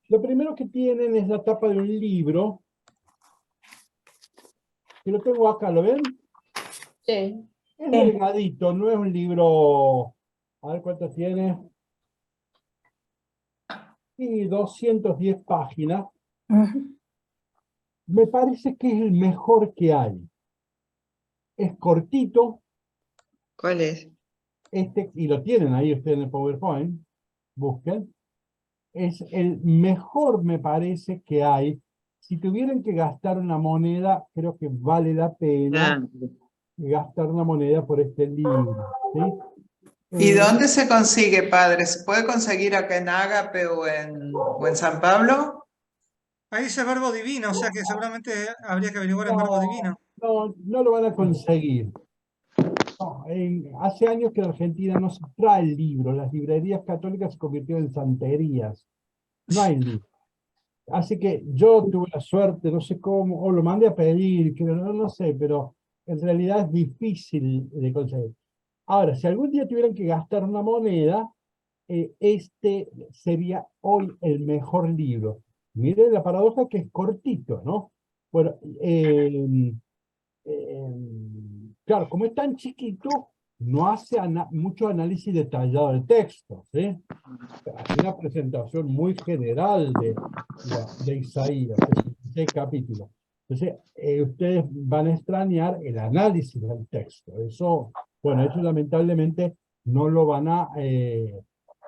Lo primero que tienen es la tapa de un libro, que lo tengo acá, ¿lo ven? Sí. Es delgadito, no es un libro, a ver cuánto tiene. Y 210 páginas. Me parece que es el mejor que hay. Es cortito, ¿Cuál es? y lo tienen ahí ustedes en el PowerPoint, busquen. Es el mejor, me parece, que hay. Si tuvieran que gastar una moneda, creo que vale la pena gastar una moneda por este libro, ¿sí? ¿Y dónde se consigue, padre? ¿Se puede conseguir acá en Ágape o en San Pablo? Ahí dice verbo divino, o sea que seguramente habría que averiguar en verbo No, divino. no lo van a conseguir. No, hace años que en Argentina no se trae el libro. Las librerías católicas se convirtieron en santerías. No hay libro. Así que yo tuve la suerte, no sé cómo, o lo mandé a pedir, creo, no sé, pero en realidad es difícil de conseguir. Ahora, si algún día tuvieran que gastar una moneda, este sería hoy el mejor libro. Miren la paradoja que es cortito, ¿no? Bueno, claro, como es tan chiquito, no hace mucho análisis detallado del texto, ¿sí? Hace una presentación muy general de Isaías, de 66 capítulos. Entonces, ustedes van a extrañar el análisis del texto. Eso lamentablemente no lo van a,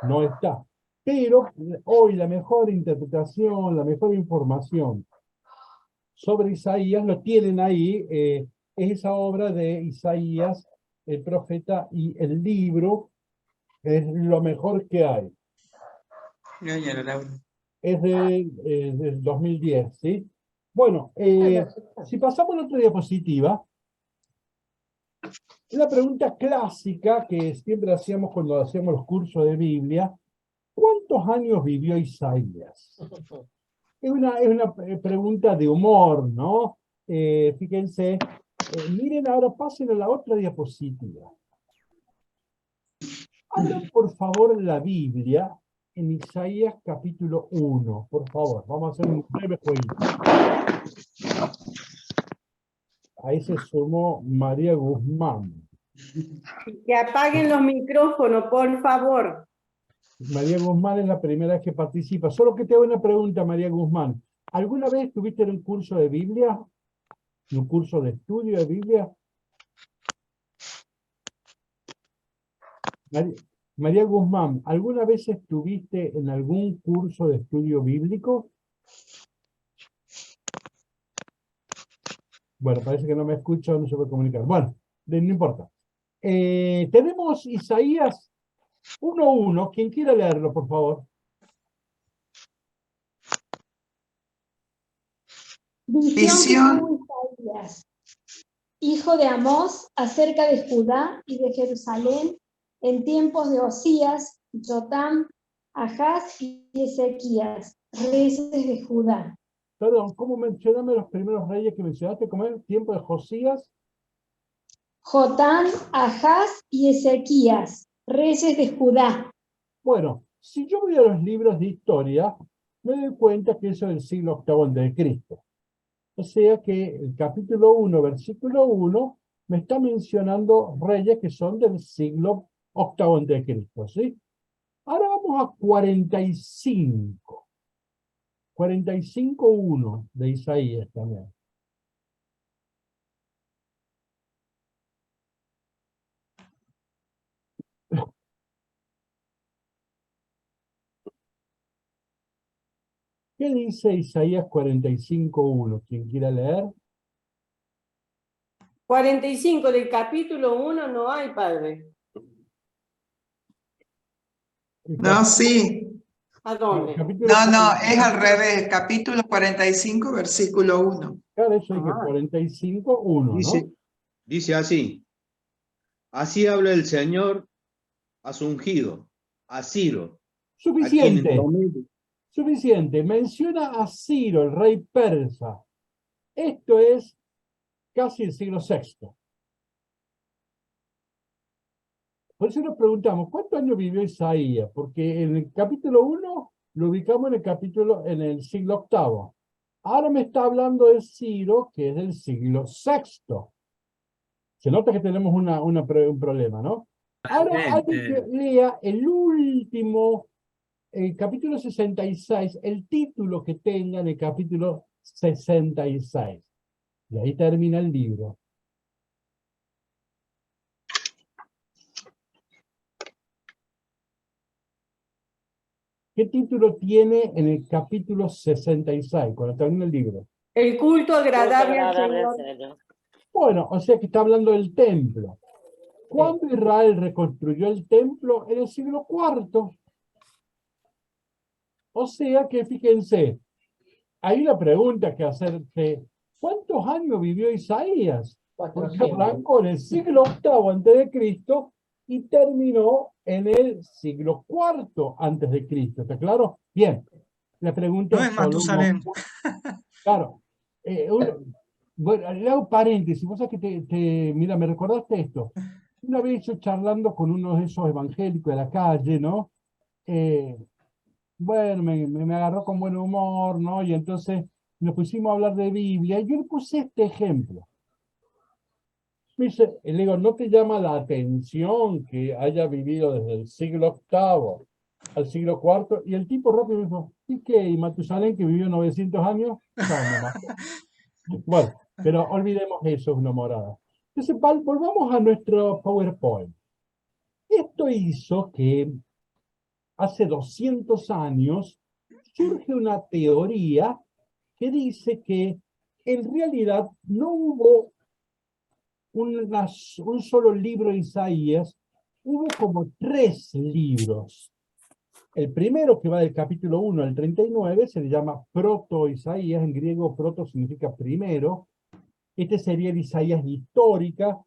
no está. Pero hoy la mejor interpretación, la mejor información sobre Isaías lo tienen ahí, es esa obra de Isaías, el profeta, y el libro es lo mejor que hay. Es del 2010, ¿sí? Bueno, si pasamos a la otra diapositiva, una pregunta clásica que siempre hacíamos cuando hacíamos los cursos de Biblia: ¿cuántos años vivió Isaías? Es una pregunta de humor, ¿no? Fíjense, miren, ahora pasen a la otra diapositiva. Abran, por favor, la Biblia en Isaías capítulo 1, por favor. Vamos a hacer un breve jueguito. Ahí se sumó María Guzmán. Que apaguen los micrófonos, por favor. María Guzmán es la primera vez que participa. Solo que te hago una pregunta, María Guzmán. ¿Alguna vez estuviste en un curso de Biblia? ¿En un curso de estudio de Biblia? María Guzmán, ¿alguna vez estuviste en algún curso de estudio bíblico? Bueno, parece que no me escucho, no se puede comunicar. Bueno, no importa. Tenemos Isaías 1:1. Quien quiera leerlo, por favor. Visión que tuvo Isaías, hijo de Amós, acerca de Judá y de Jerusalén, en tiempos de Osías, Jotam, Ahaz y Ezequías, reyes de Judá. Perdón, ¿cómo mencioname los primeros reyes que mencionaste? ¿Cómo es el tiempo de Josías? Jotam, Ahaz y Ezequías, reyes de Judá. Bueno, si yo voy a los libros de historia, me doy cuenta que eso es del siglo octavo antes de Cristo. O sea que el capítulo 1, versículo 1, me está mencionando reyes que son del siglo octavo antes de Cristo, ¿sí? Ahora vamos a 45. 45:1 de Isaías también. ¿Qué dice Isaías 45:1? ¿Quién quiera leer? 45 del capítulo 1 no hay, padre. No, sí. ¿A dónde? No, es al revés. Capítulo 45, versículo 1. Claro, eso dije 45:1, ¿no? Dice así: así habla el Señor a su ungido, a Ciro, a quien Suficiente. Suficiente. Menciona a Ciro, el rey persa. Esto es casi el siglo VI. Por eso nos preguntamos, ¿cuántos años vivió Isaías? Porque en el capítulo 1 lo ubicamos en el capítulo, en el siglo VIII. Ahora me está hablando de Ciro, que es del siglo VI. Se nota que tenemos un problema, ¿no? Ahora alguien que lea el último, el capítulo 66, el título que tenga en el capítulo 66. Y ahí termina el libro. ¿Qué título tiene en el capítulo 66, cuando termina el libro? El culto agradable al Señor. Bueno, o sea que está hablando del templo. ¿Cuándo Israel reconstruyó el templo? En el siglo IV. O sea que, fíjense, hay una pregunta que hacerte. ¿Cuántos años vivió Isaías? Porque arrancó en el siglo VIII antes de Cristo y terminó en el siglo IV antes de Cristo. ¿Está claro? Bien. La pregunta No es solo Matusalén. Claro. Bueno, le hago paréntesis. Vos sabés que mira, me recordaste esto. Una vez yo charlando con uno de esos evangélicos de la calle, ¿no? Bueno, me agarró con buen humor, ¿no? Y entonces nos pusimos a hablar de Biblia. Y yo le puse este ejemplo. Me dice, le digo, ¿no te llama la atención que haya vivido desde el siglo VIII al siglo IV? Y el tipo rápido me dijo, ¿y qué? ¿Y Matusalén, que vivió 900 años? Chao, me mató. Bueno, pero olvidemos eso, una morada. Entonces, volvamos a nuestro PowerPoint. Esto hizo que hace 200 años surge una teoría que dice que en realidad no hubo un solo libro de Isaías, hubo como 3 libros. El primero, que va del capítulo 1 al 39, se le llama Proto-Isaías. En griego, proto significa primero. Este sería el Isaías histórico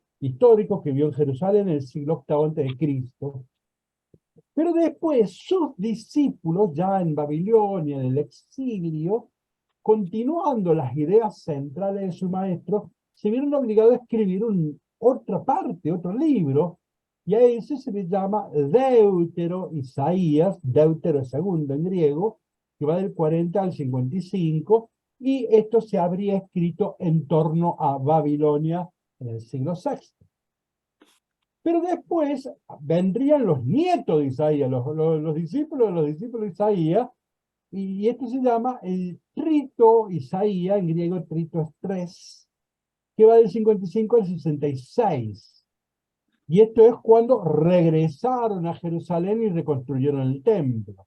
que vivió en Jerusalén en el siglo VIII antes de Cristo. Pero después sus discípulos, ya en Babilonia, en el exilio, continuando las ideas centrales de su maestro, se vieron obligados a escribir otra parte, otro libro, y a ese se le llama Deutero-Isaías, Deutero es segundo en griego, que va del 40 al 55, y esto se habría escrito en torno a Babilonia en el siglo VI. Pero después vendrían los nietos de Isaías, los discípulos de los discípulos de Isaías, y esto se llama el Trito Isaías, en griego Trito es 3, que va del 55 al 66. Y esto es cuando regresaron a Jerusalén y reconstruyeron el templo.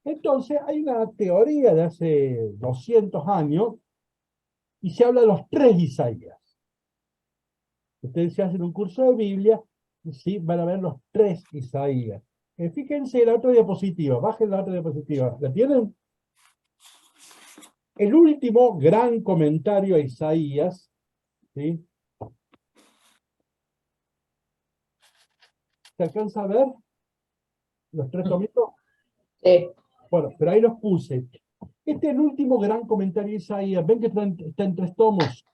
Entonces hay una teoría de hace 200 años, y se habla de los 3 Isaías. Ustedes si hacen un curso de Biblia, sí, van a ver los 3 Isaías. Fíjense la otra diapositiva, bajen la otra diapositiva. ¿La tienen? El último gran comentario a Isaías, ¿sí? ¿Se alcanza a ver los 3 tomitos? Sí. Bueno, pero ahí los puse. Este es el último gran comentario de Isaías. Ven que está en 3 tomos.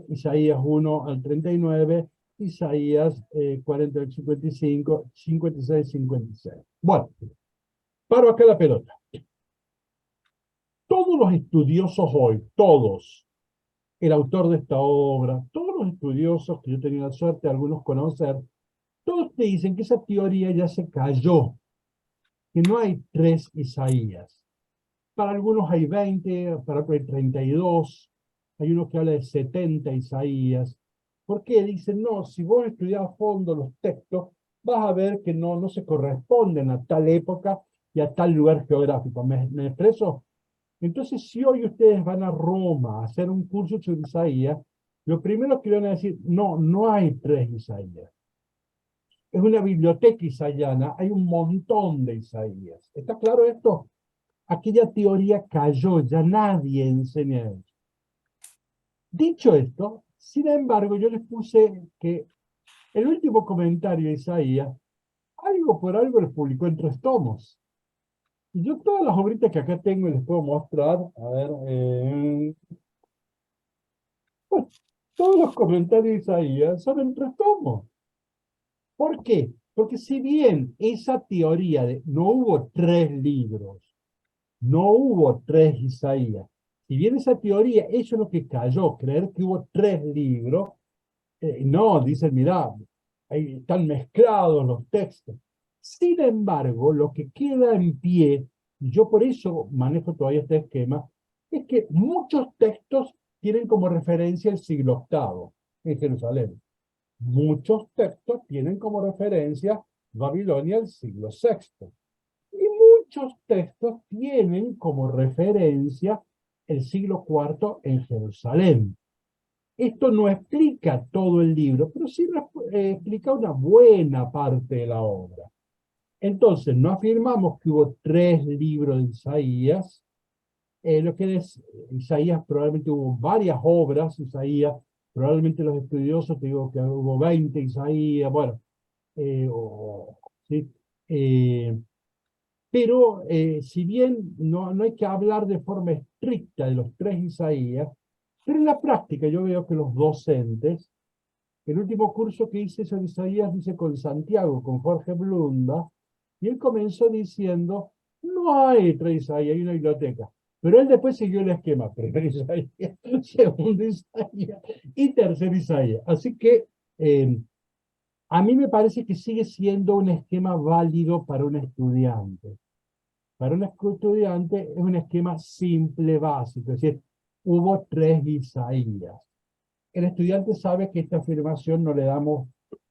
Isaías 1 al 39, Isaías 40 al 55, 56, 56. Bueno, paro acá la pelota. Todos los estudiosos hoy, todos, el autor de esta obra, todos los estudiosos que yo he tenido la suerte de algunos conocer, todos te dicen que esa teoría ya se cayó, que no hay 3 Isaías. Para algunos hay 20, para otros hay 32, hay uno que habla de 70 Isaías. ¿Por qué? Dicen, no, si vos estudias a fondo los textos, vas a ver que no se corresponden a tal época y a tal lugar geográfico. ¿Me expreso? Entonces, si hoy ustedes van a Roma a hacer un curso sobre Isaías, lo primero que van a decir, no hay 3 Isaías. Es una biblioteca isaiana, hay un montón de Isaías. ¿Está claro esto? Aquella teoría cayó, ya nadie enseña eso. Dicho esto, sin embargo, yo les puse que el último comentario de Isaías, algo por algo les publicó en 3 tomos. Y yo todas las obritas que acá tengo y les puedo mostrar, a ver, todos los comentarios de Isaías son en 3 tomos. ¿Por qué? Porque si bien esa teoría de no hubo 3 libros, no hubo 3 Isaías, si bien esa teoría, eso es lo que cayó, creer que hubo 3 libros, no, dicen, mirá, ahí están mezclados los textos. Sin embargo, lo que queda en pie, y yo por eso manejo todavía este esquema, es que muchos textos tienen como referencia el siglo VIII en Jerusalén. Muchos textos tienen como referencia Babilonia el siglo VI. Y muchos textos tienen como referencia el siglo IV en Jerusalén. Esto no explica todo el libro, pero sí explica una buena parte de la obra. Entonces, no afirmamos que hubo 3 libros de Isaías. Lo que es Isaías, probablemente hubo varias obras, Isaías, probablemente los estudiosos te digo que hubo 20 Isaías, bueno, ¿sí? Pero si bien no hay que hablar de forma estricta de los 3 Isaías, pero en la práctica yo veo que los docentes, el último curso que hice sobre Isaías, hice con Santiago, con Jorge Blunda, y él comenzó diciendo, no hay 3 Isaías, hay una biblioteca. Pero él después siguió el esquema, primer Isaías, segundo Isaías y tercer Isaías. Así que a mí me parece que sigue siendo un esquema válido para un estudiante. Para un estudiante es un esquema simple, básico, es decir, hubo 3 Isaías. El estudiante sabe que esta afirmación no le damos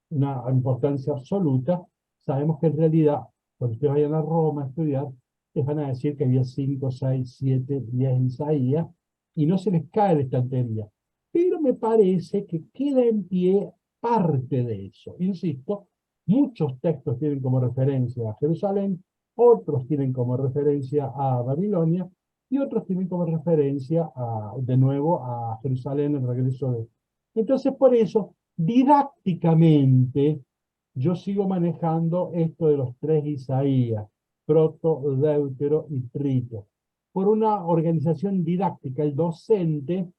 una importancia absoluta, sabemos que en realidad, cuando ustedes vayan a Roma a estudiar, les van a decir que había 5, 6, 7, 10 Isaías, y no se les cae la estantería. Pero me parece que queda en pie parte de eso. Insisto, muchos textos tienen como referencia a Jerusalén, otros tienen como referencia a Babilonia, y otros tienen como referencia de nuevo a Jerusalén, el regreso de... Entonces, por eso, didácticamente, yo sigo manejando esto de los 3 Isaías, Proto, Deutero y Trito. Por una organización didáctica, el docente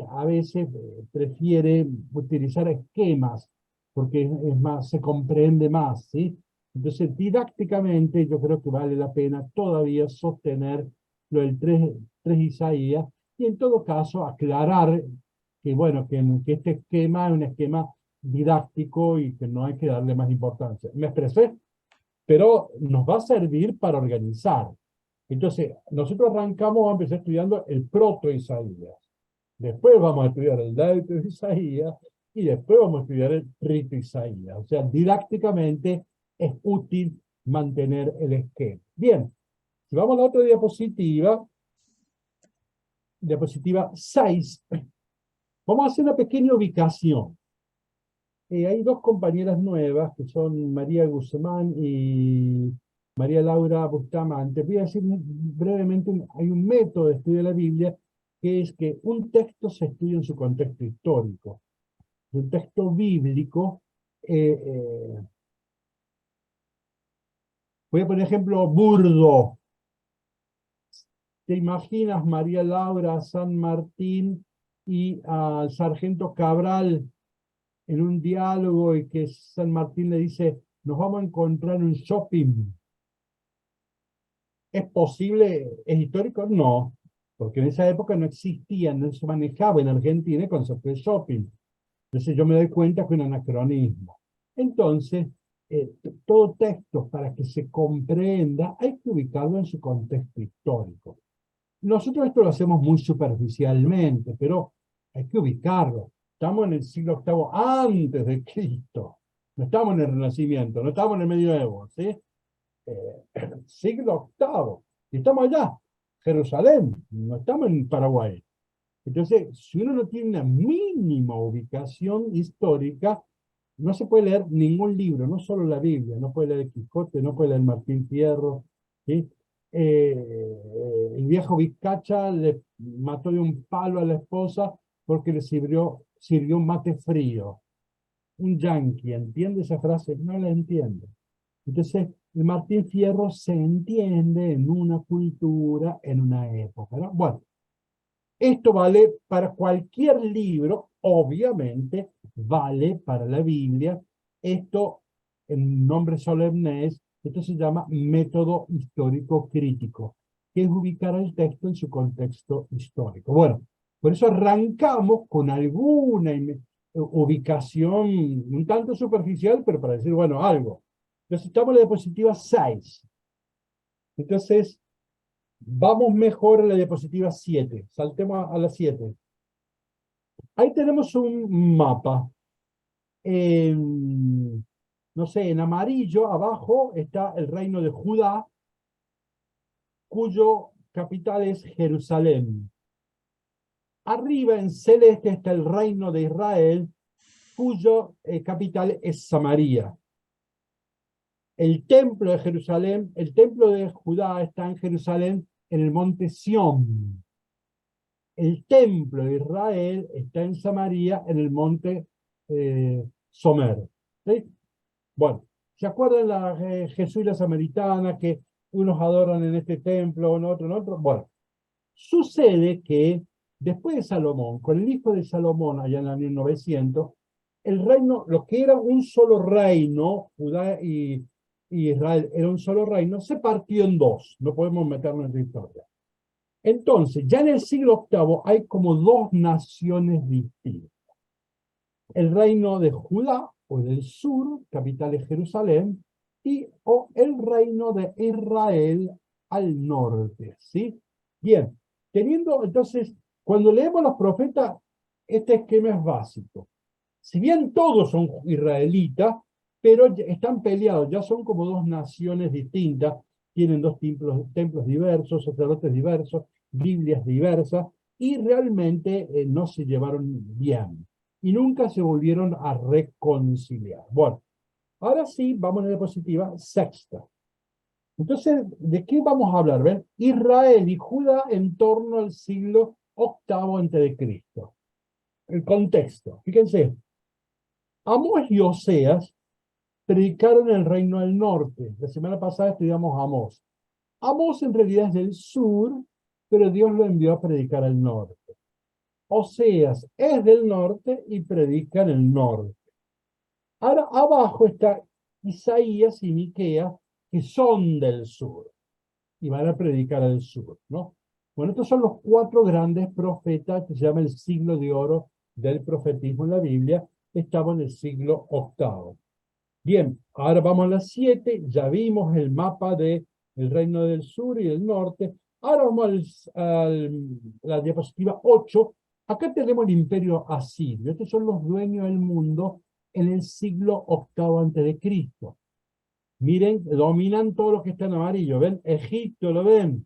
a veces prefiere utilizar esquemas, porque es más, se comprende más, ¿sí? Entonces, didácticamente, yo creo que vale la pena todavía sostener lo del 3 Isaías, y en todo caso aclarar que, bueno, que este esquema es un esquema didáctico y que no hay que darle más importancia. ¿Me expresé? Pero nos va a servir para organizar. Entonces, nosotros arrancamos a empezar estudiando el proto-Isaías. Después vamos a estudiar el deutero Isaías y después vamos a estudiar el trito Isaías. O sea, didácticamente es útil mantener el esquema. Bien, si vamos a la otra diapositiva, diapositiva 6, vamos a hacer una pequeña ubicación. Hay 2 compañeras nuevas, que son María Guzmán y María Laura Bustamante. Voy a decir brevemente, hay un método de estudio de la Biblia, que es que un texto se estudia en su contexto histórico. Un texto bíblico, voy a poner ejemplo burdo. ¿Te imaginas María Laura a San Martín y al sargento Cabral en un diálogo y que San Martín le dice, nos vamos a encontrar en un shopping? ¿Es posible? ¿Es histórico? No, porque en esa época no existía, no se manejaba en Argentina el concepto de shopping. Entonces yo me doy cuenta que es un anacronismo. Entonces, todo texto, para que se comprenda, hay que ubicarlo en su contexto histórico. Nosotros esto lo hacemos muy superficialmente, pero hay que ubicarlo. Estamos en el siglo VIII antes de Cristo. No estamos en el Renacimiento, no estamos en el Medioevo, ¿sí? Siglo VIII. Y estamos allá, Jerusalén, no estamos en Paraguay. Entonces, si uno no tiene una mínima ubicación histórica, no se puede leer ningún libro, no solo la Biblia, no puede leer el Quijote, no puede leer Martín Fierro, ¿sí? El viejo Vizcacha le mató de un palo a la esposa porque le sirvió un mate frío. Un yanqui, ¿entiende esa frase? No la entiende. Entonces, el Martín Fierro se entiende en una cultura, en una época, ¿no? Bueno, esto vale para cualquier libro, obviamente, vale para la Biblia. Esto en nombre solemne es, esto se llama método histórico crítico, que es ubicar el texto en su contexto histórico. Bueno, por eso arrancamos con alguna ubicación un tanto superficial, pero para decir, bueno, algo. Entonces estamos en la diapositiva 6. Entonces, vamos mejor a la diapositiva 7. Saltemos a la 7. Ahí tenemos un mapa. No sé, en amarillo, abajo, está el reino de Judá, cuyo capital es Jerusalén. Arriba, en celeste, está el reino de Israel, cuyo capital es Samaria. El templo de Jerusalén, el templo de Judá está en Jerusalén, en el monte Sión. El templo de Israel está en Samaria, en el monte Somer. ¿Sí? Bueno, ¿se acuerdan la Jesús y la Samaritana que unos adoran en este templo, en otro? Bueno, sucede que después de Salomón, con el hijo de Salomón, allá en el año 900, el reino, lo que era un solo reino, Judá y Israel era un solo reino, se partió en dos. No podemos meternos en la historia. Entonces, ya en el siglo VIII hay como dos naciones distintas. El reino de Judá, o del sur, capital es Jerusalén, o el reino de Israel al norte, ¿sí? Bien, teniendo, entonces, cuando leemos los profetas, este esquema es básico. Si bien todos son israelitas, pero están peleados, ya son como dos naciones distintas, tienen dos templos diversos, sacerdotes diversos, Biblias diversas, y realmente no se llevaron bien. Y nunca se volvieron a reconciliar. Bueno, ahora sí, vamos a la diapositiva 6. Entonces, ¿de qué vamos a hablar? ¿Ven? Israel y Judá en torno al siglo VIII a.C. El contexto, fíjense. Amós y Oseas predicaron el reino del norte. La semana pasada estudiamos Amós. Amós en realidad es del sur, pero Dios lo envió a predicar al norte. Oseas es del norte y predica en el norte. Ahora abajo está Isaías y Miqueas, que son del sur y van a predicar al sur, ¿no? Bueno, estos son los 4 grandes profetas que se llama el siglo de oro del profetismo en la Biblia. Estamos en el siglo VIII. Bien, ahora vamos a las 7, ya vimos el mapa del reino del sur y del norte. Ahora vamos a la diapositiva 8. Acá tenemos el imperio asirio. Estos son los dueños del mundo en el siglo VIII a.C. Miren, dominan todo lo que está en amarillo. ¿Ven? Egipto, ¿lo ven?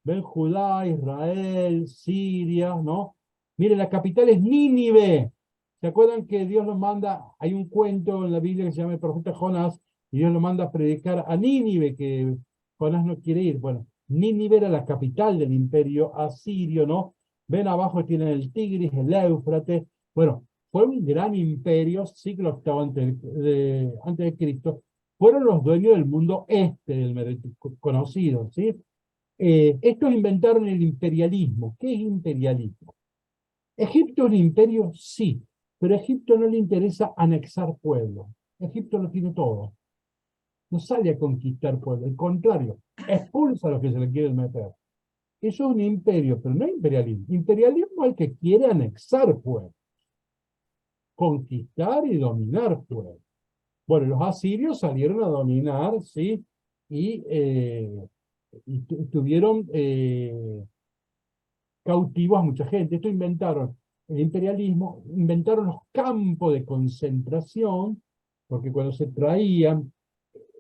¿Ven? Judá, Israel, Siria, ¿no? Miren, la capital es Nínive. ¿Se acuerdan que Dios nos manda? Hay un cuento en la Biblia que se llama el profeta Jonás, y Dios lo manda a predicar a Nínive, que Jonás no quiere ir. Bueno, Nínive era la capital del imperio asirio, ¿no? Ven abajo tienen el Tigris, el Éufrates. Bueno, fue un gran imperio, siglo VIII antes de Cristo. Fueron los dueños del mundo del conocido, ¿sí? Estos inventaron el imperialismo. ¿Qué es imperialismo? ¿Egipto es un imperio? Sí, pero a Egipto no le interesa anexar pueblos. Egipto lo tiene todo. No sale a conquistar pueblos, al contrario, expulsa a los que se le quieren meter. Eso es un imperio, pero no imperialismo. Imperialismo es el que quiere anexar pueblos, conquistar y dominar pueblos. Bueno, los asirios salieron a dominar, ¿sí? Y tuvieron cautivos a mucha gente. Esto inventaron el imperialismo, inventaron los campos de concentración, porque cuando se traían,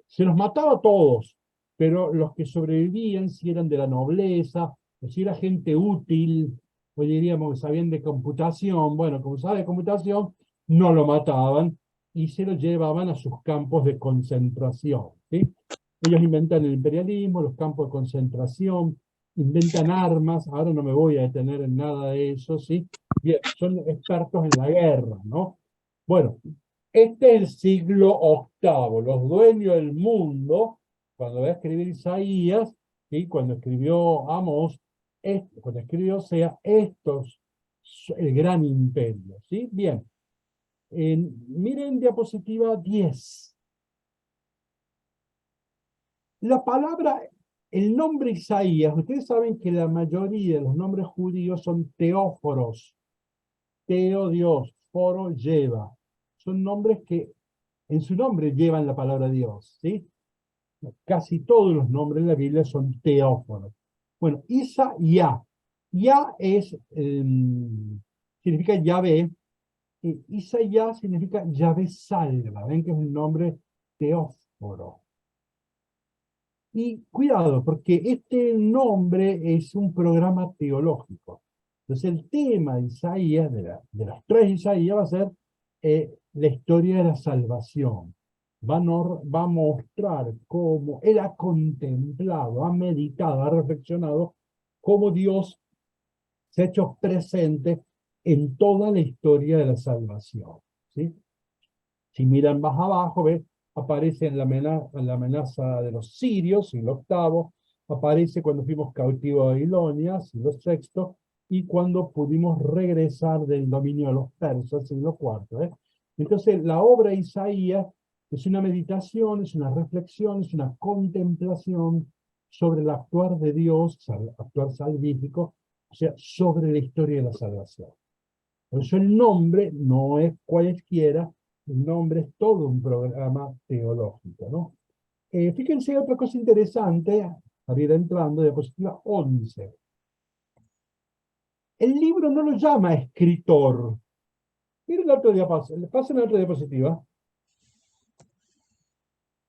se los mataba a todos, pero los que sobrevivían, si eran de la nobleza, o si era gente útil, o diríamos que sabían de computación, bueno, como sabe de computación, no lo mataban, y se lo llevaban a sus campos de concentración, ¿sí? Ellos inventan el imperialismo, los campos de concentración, inventan armas. Ahora no me voy a detener en nada de eso, ¿sí? Bien, son expertos en la guerra, ¿no? Bueno, este es el siglo VIII, los dueños del mundo, cuando va a escribir Isaías, ¿sí? Cuando escribió Amós, cuando escribió Oseas, estos, el gran imperio, ¿sí? Bien. Miren diapositiva 10. La palabra, el nombre Isaías, ustedes saben que la mayoría de los nombres judíos son teóforos. Teo, Dios, foro, lleva. Son nombres que en su nombre llevan la palabra Dios, ¿sí? Casi todos los nombres de la Biblia son teóforos. Bueno, Isaías. Ya es, significa Yahvé. Isaías significa Yahvé salva. Ven que es un nombre teóforo. Y cuidado, porque este nombre es un programa teológico. Entonces el tema de Isaías, de las tres Isaías, va a ser la historia de la salvación. Va a mostrar cómo él ha contemplado, ha meditado, ha reflexionado cómo Dios se ha hecho presente en toda la historia de la salvación, ¿sí? Si miran más abajo, ¿ves? Aparece en la amenaza de los sirios, siglo VIII, aparece cuando fuimos cautivos a Babilonia, siglo VI, y cuando pudimos regresar del dominio de los persas, siglo IV. Entonces, la obra de Isaías es una meditación, es una reflexión, es una contemplación sobre el actuar de Dios, actuar salvífico, o sea, sobre la historia de la salvación. Por eso el nombre no es cualesquiera, el nombre es todo un programa teológico, ¿no? Fíjense otra cosa interesante, para ir entrando, diapositiva 11. El libro no lo llama escritor. Miren la otra diapositiva, pasen a la otra diapositiva.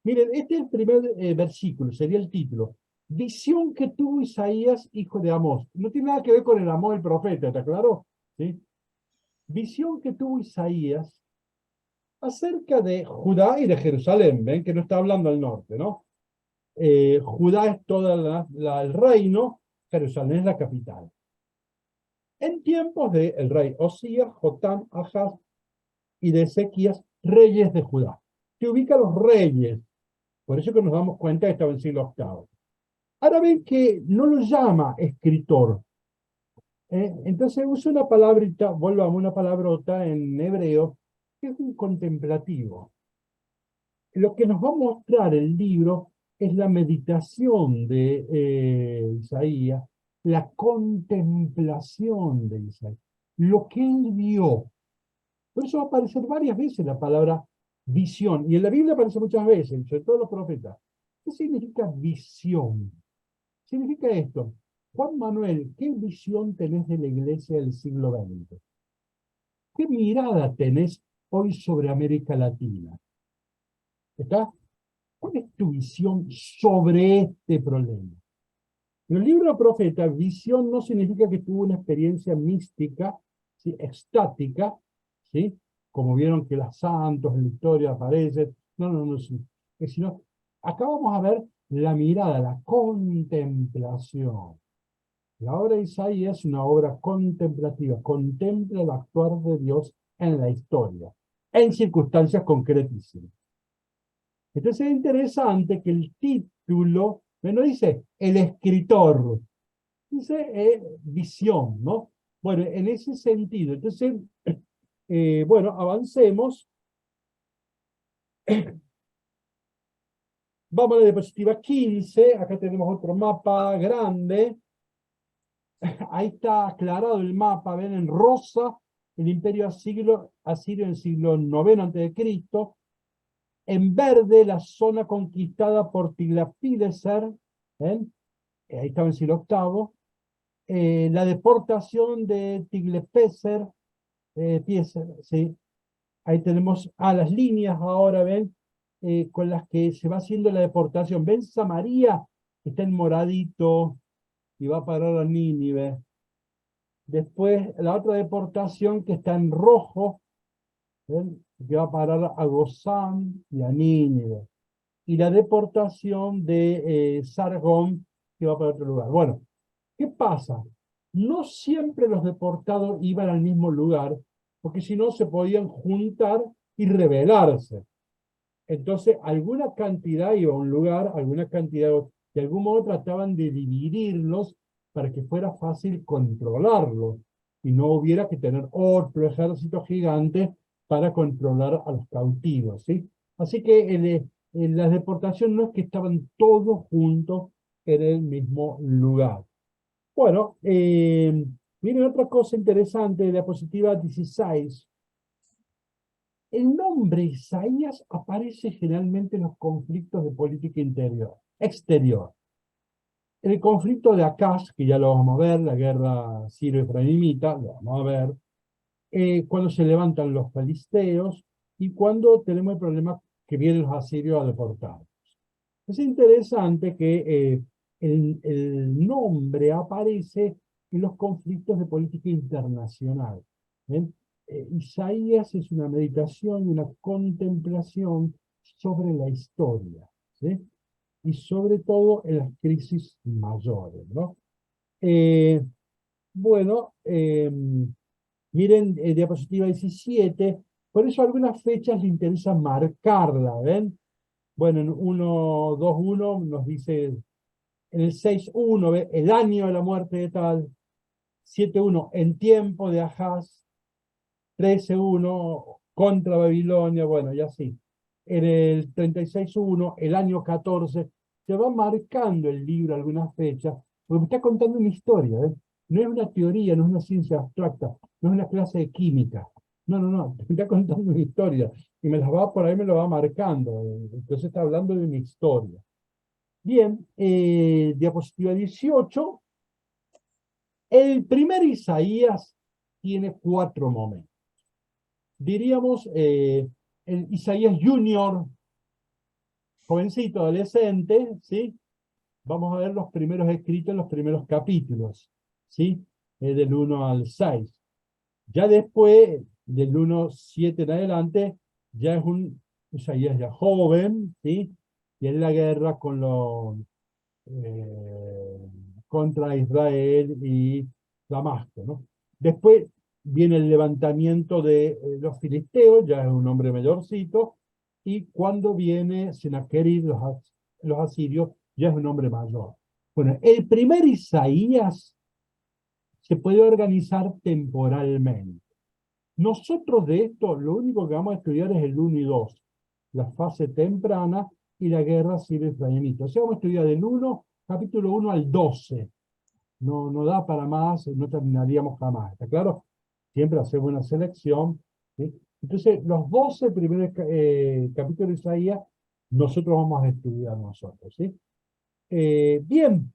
Miren, este es el primer versículo, sería el título. Visión que tuvo Isaías, hijo de Amós. No tiene nada que ver con el Amós del profeta, ¿está claro? ¿Sí? Visión que tuvo Isaías acerca de Judá y de Jerusalén, ven que no está hablando al norte, ¿no? Judá es todo el reino, Jerusalén es la capital. En tiempos del rey Osías, Jotam, Ahaz y de Ezequías, reyes de Judá. Se ubica los reyes, por eso que nos damos cuenta que estaba en el siglo VIII. Ahora ven que no lo llama escritor. Entonces usa una palabrita, volvamos a una palabrota en hebreo, que es un contemplativo. Lo que nos va a mostrar el libro es la meditación de Isaías, la contemplación de Isaías, lo que él vio. Por eso va a aparecer varias veces la palabra visión, y en la Biblia aparece muchas veces, sobre todo los profetas. ¿Qué significa visión? Significa esto. Juan Manuel, ¿qué visión tenés de la iglesia del siglo XX? ¿Qué mirada tenés hoy sobre América Latina? ¿Está? ¿Cuál es tu visión sobre este problema? En el libro de Profeta, visión no significa que tuvo una experiencia mística, ¿sí? Extática, ¿sí? Como vieron que los santos en la historia aparecen. No, sino, acá vamos a ver la mirada, la contemplación. La obra de Isaías es una obra contemplativa, contempla el actuar de Dios en la historia, en circunstancias concretísimas. Entonces es interesante que el título, no dice el escritor, dice visión, ¿no? Bueno, en ese sentido, entonces, bueno, avancemos. Vamos a la diapositiva 15, acá tenemos otro mapa grande. Ahí está aclarado el mapa, ven en rosa, el imperio asirio en el siglo IX a.C., en verde la zona conquistada por Tiglat-Pileser, ahí estaba en el siglo VIII, la deportación de Tiglat-Pileser, ¿sí? Ahí tenemos las líneas ahora, ven, con las que se va haciendo la deportación. Ven Samaria, que está en moradito, y va a parar a Nínive. Después, la otra deportación que está en rojo, ¿ven? Que va a parar a Gozán y a Nínive. Y la deportación de Sargón, que va para otro lugar. Bueno, ¿qué pasa? No siempre los deportados iban al mismo lugar, porque si no se podían juntar y rebelarse. Entonces, alguna cantidad iba a un lugar, alguna cantidad, de algún modo trataban de dividirlos para que fuera fácil controlarlos y no hubiera que tener otro ejército gigante para controlar a los cautivos, ¿sí? Así que la deportación no es que estaban todos juntos en el mismo lugar. Bueno, miren otra cosa interesante de la diapositiva 16. El nombre Isaías aparece generalmente en los conflictos de política exterior. En el conflicto de Acaz, que ya lo vamos a ver, la guerra sirio-efraimita, lo vamos a ver, cuando se levantan los filisteos y cuando tenemos el problema que vienen los asirios a deportarlos. Es interesante que el nombre aparece en los conflictos de política internacional. ¿Ven? Isaías es una meditación y una contemplación sobre la historia, ¿sí? Y sobre todo en las crisis mayores, ¿no? Bueno, miren diapositiva 17, por eso algunas fechas le interesa marcarla, ¿ven? Bueno, en 1.2.1 nos dice, en el 6.1, ¿ve? El año de la muerte de tal, 7.1, en tiempo de Ahaz, 13.1, contra Babilonia, bueno, y así. En el 36.1, el año 14, se va marcando el libro algunas fechas, porque me está contando una historia, ¿ves? No es una teoría, no es una ciencia abstracta, no es una clase de química. No, no, no, me está contando una historia. Y me las va por ahí, me lo va marcando. Entonces está hablando de una historia. Bien, diapositiva 18. El primer Isaías tiene 4 momentos. Diríamos, el Isaías Junior, jovencito, adolescente, ¿sí? Vamos a ver los primeros escritos en los primeros capítulos, ¿sí? Del 1 al 6. Ya después, del 1.7 en adelante, ya es un Isaías ya joven, ¿sí? Y en la guerra con contra Israel y Damasco, ¿no? Después viene el levantamiento de los filisteos, ya es un hombre mayorcito, y cuando viene Sennacherib, los asirios, ya es un hombre mayor. Bueno, el primer Isaías se puede organizar temporalmente. Nosotros de esto, lo único que vamos a estudiar es el 1 y 2, la fase temprana y la guerra sirio-efraimita. O sea, vamos a estudiar del 1, capítulo 1 al 12. No da para más, no terminaríamos jamás, ¿está claro? Siempre hacemos una selección, ¿sí? Entonces, los 12 primeros capítulos de Isaías, nosotros vamos a estudiar nosotros, ¿sí? Bien,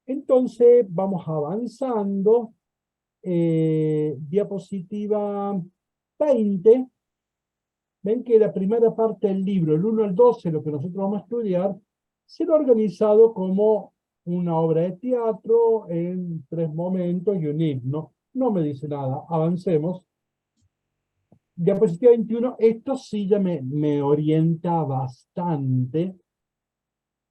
entonces vamos avanzando. Diapositiva 20. Ven que la primera parte del libro, el 1 al 12, lo que nosotros vamos a estudiar, se lo ha organizado como una obra de teatro en 3 momentos y un himno. No me dice nada, avancemos. Diapositiva 21, esto sí ya me orienta bastante.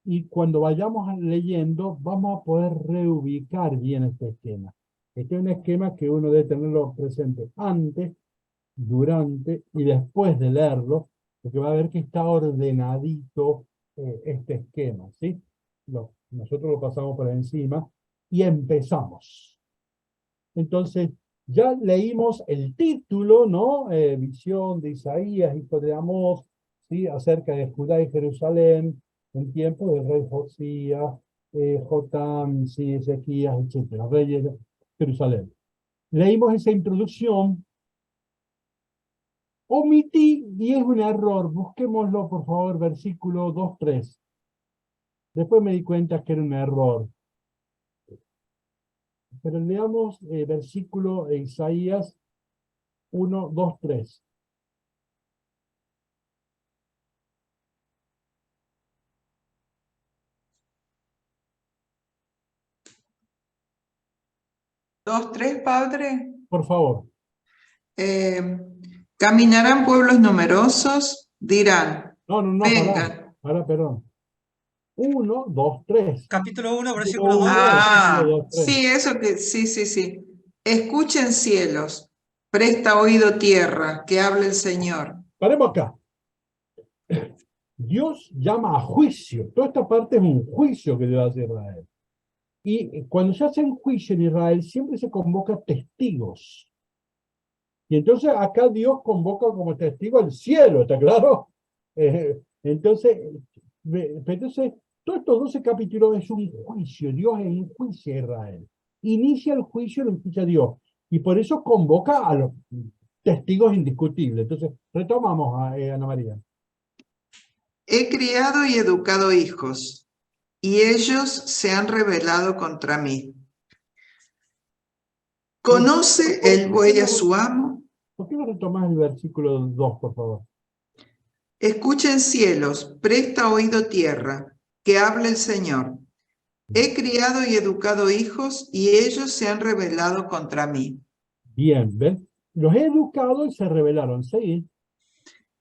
Y cuando vayamos leyendo, vamos a poder reubicar bien este esquema. Este es un esquema que uno debe tenerlo presente antes, durante y después de leerlo, porque va a ver que está ordenadito este esquema, ¿sí? Nosotros lo pasamos por encima y empezamos. Entonces, ya leímos el título, ¿no? Visión de Isaías, hijo de Amós, ¿sí? Acerca de Judá y Jerusalén, en tiempo del rey Josías, Jotam, sí, Ezequías, etc., reyes de Jerusalén. Leímos esa introducción. Omití, y es un error, busquémoslo por favor, versículo 2.3. Después me di cuenta que era un error. Pero leamos versículo de Isaías 1, 2, 3. ¿2, 3, padre? Por favor. Caminarán pueblos numerosos, dirán, No, vengan. perdón. 1, 2, 3. Capítulo 1, Capítulo versículo 2 1, al versículo 6. 2, 3. Sí, eso que, sí. Escuchen cielos, presta oído tierra, que hable el Señor. Paremos acá. Dios llama a juicio. Toda esta parte es un juicio que Dios hace a Israel. Y cuando se hace un juicio en Israel, siempre se convoca testigos. Y entonces acá Dios convoca como testigo al cielo, ¿está claro? Entonces, entonces, todos estos 12 capítulos es un juicio. Dios enjuicia a Israel. Inicia el juicio, lo enjuicia Dios. Y por eso convoca a los testigos indiscutibles. Entonces, retomamos a Ana María. He criado y educado hijos, y ellos se han rebelado contra mí. ¿Conoce el buey a su amo? ¿Por qué no retomás el versículo 2, por favor? Escuchen cielos, presta oído tierra, que hable el Señor. He criado y educado hijos, y ellos se han rebelado contra mí. Bien, ¿ven? Los he educado y se rebelaron. Sí.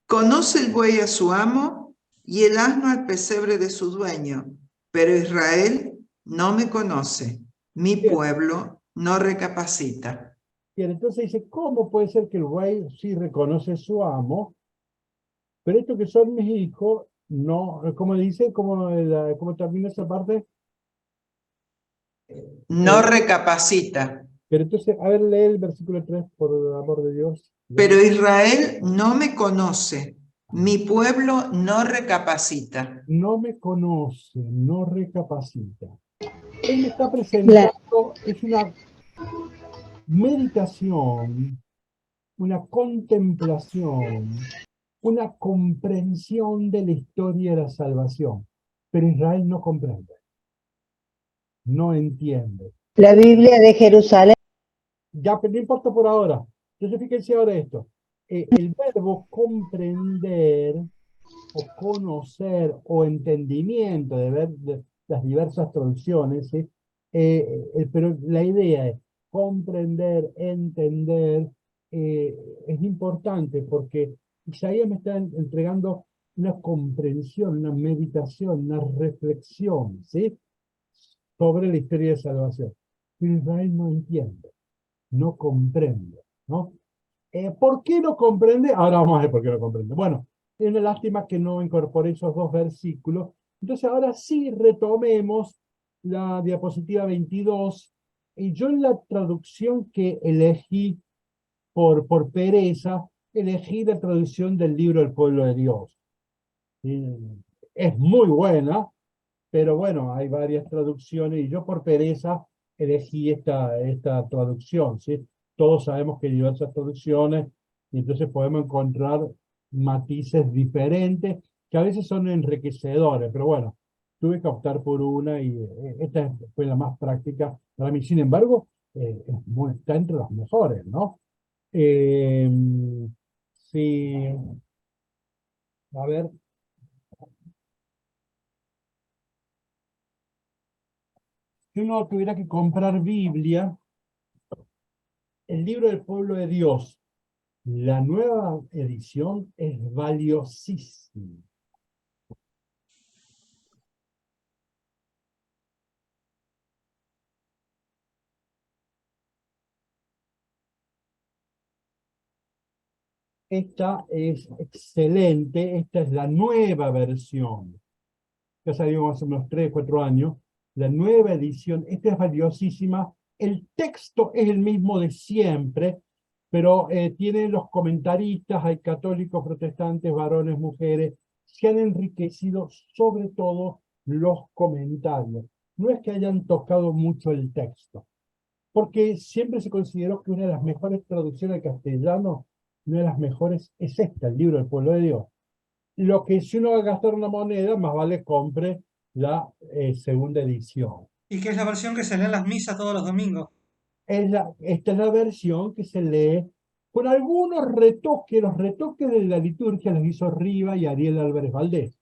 Conoce el buey a su amo, y el asno al pesebre de su dueño. Pero Israel no me conoce. Mi Bien. pueblo no recapacita. Bien, entonces dice, ¿cómo puede ser que el buey sí reconoce a su amo, pero estos que son mis hijos, no, como dice, cómo termina esa parte? No recapacita. Pero entonces, a ver, lee el versículo 3, por el amor de Dios. Pero Israel no me conoce. Mi pueblo no recapacita. No me conoce, no recapacita. Él me está presentando, es una meditación, una contemplación, una comprensión de la historia de la salvación. Pero Israel no comprende, no entiende. La Biblia de Jerusalén. Ya, pero no importa por ahora. Entonces fíjense ahora esto. El verbo comprender o conocer o entendimiento de ver las diversas traducciones, ¿sí? Pero la idea es comprender, entender, es importante porque Isaías me está entregando una comprensión, una meditación, una reflexión, ¿sí? Sobre la historia de salvación. Pero Israel no entiende, no comprende, ¿no? ¿Por qué no comprende? Ahora vamos a ver por qué no comprende. Bueno, es una lástima que no incorporé esos dos versículos. Entonces ahora sí retomemos la diapositiva 22. Y yo en la traducción que elegí por pereza, elegí la traducción del libro del pueblo de Dios. Es muy buena, pero bueno, hay varias traducciones y yo por pereza elegí esta traducción, ¿sí? Todos sabemos que hay diversas traducciones y entonces podemos encontrar matices diferentes que a veces son enriquecedores, pero bueno, tuve que optar por una y esta fue la más práctica para mí. Sin embargo, está entre las mejores, ¿no? Eh, sí, a ver. Si uno tuviera que comprar Biblia, el libro del pueblo de Dios, la nueva edición es valiosísima. Esta es excelente, esta es la nueva versión. Ya salió hace unos 3, 4 años. La nueva edición, esta es valiosísima. El texto es el mismo de siempre, pero tiene los comentaristas, hay católicos, protestantes, varones, mujeres, se han enriquecido sobre todo los comentarios. No es que hayan tocado mucho el texto, porque siempre se consideró que una de las mejores traducciones al castellano, una de las mejores es esta, el libro del pueblo de Dios. Lo que si uno va a gastar una moneda, más vale compre la segunda edición. Y que es la versión que se lee en las misas todos los domingos. Esta es la versión que se lee con algunos retoques. Los retoques de la liturgia los hizo Riva y Ariel Álvarez Valdés.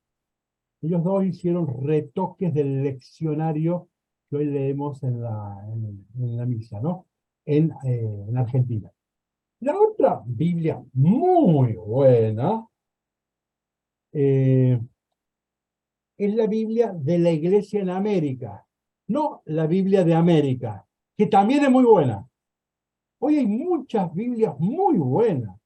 Ellos dos hicieron retoques del leccionario que hoy leemos en la misa, ¿no? En Argentina. La otra Biblia muy buena es la Biblia de la Iglesia en América, no la Biblia de América, que también es muy buena. Hoy hay muchas Biblias muy buenas,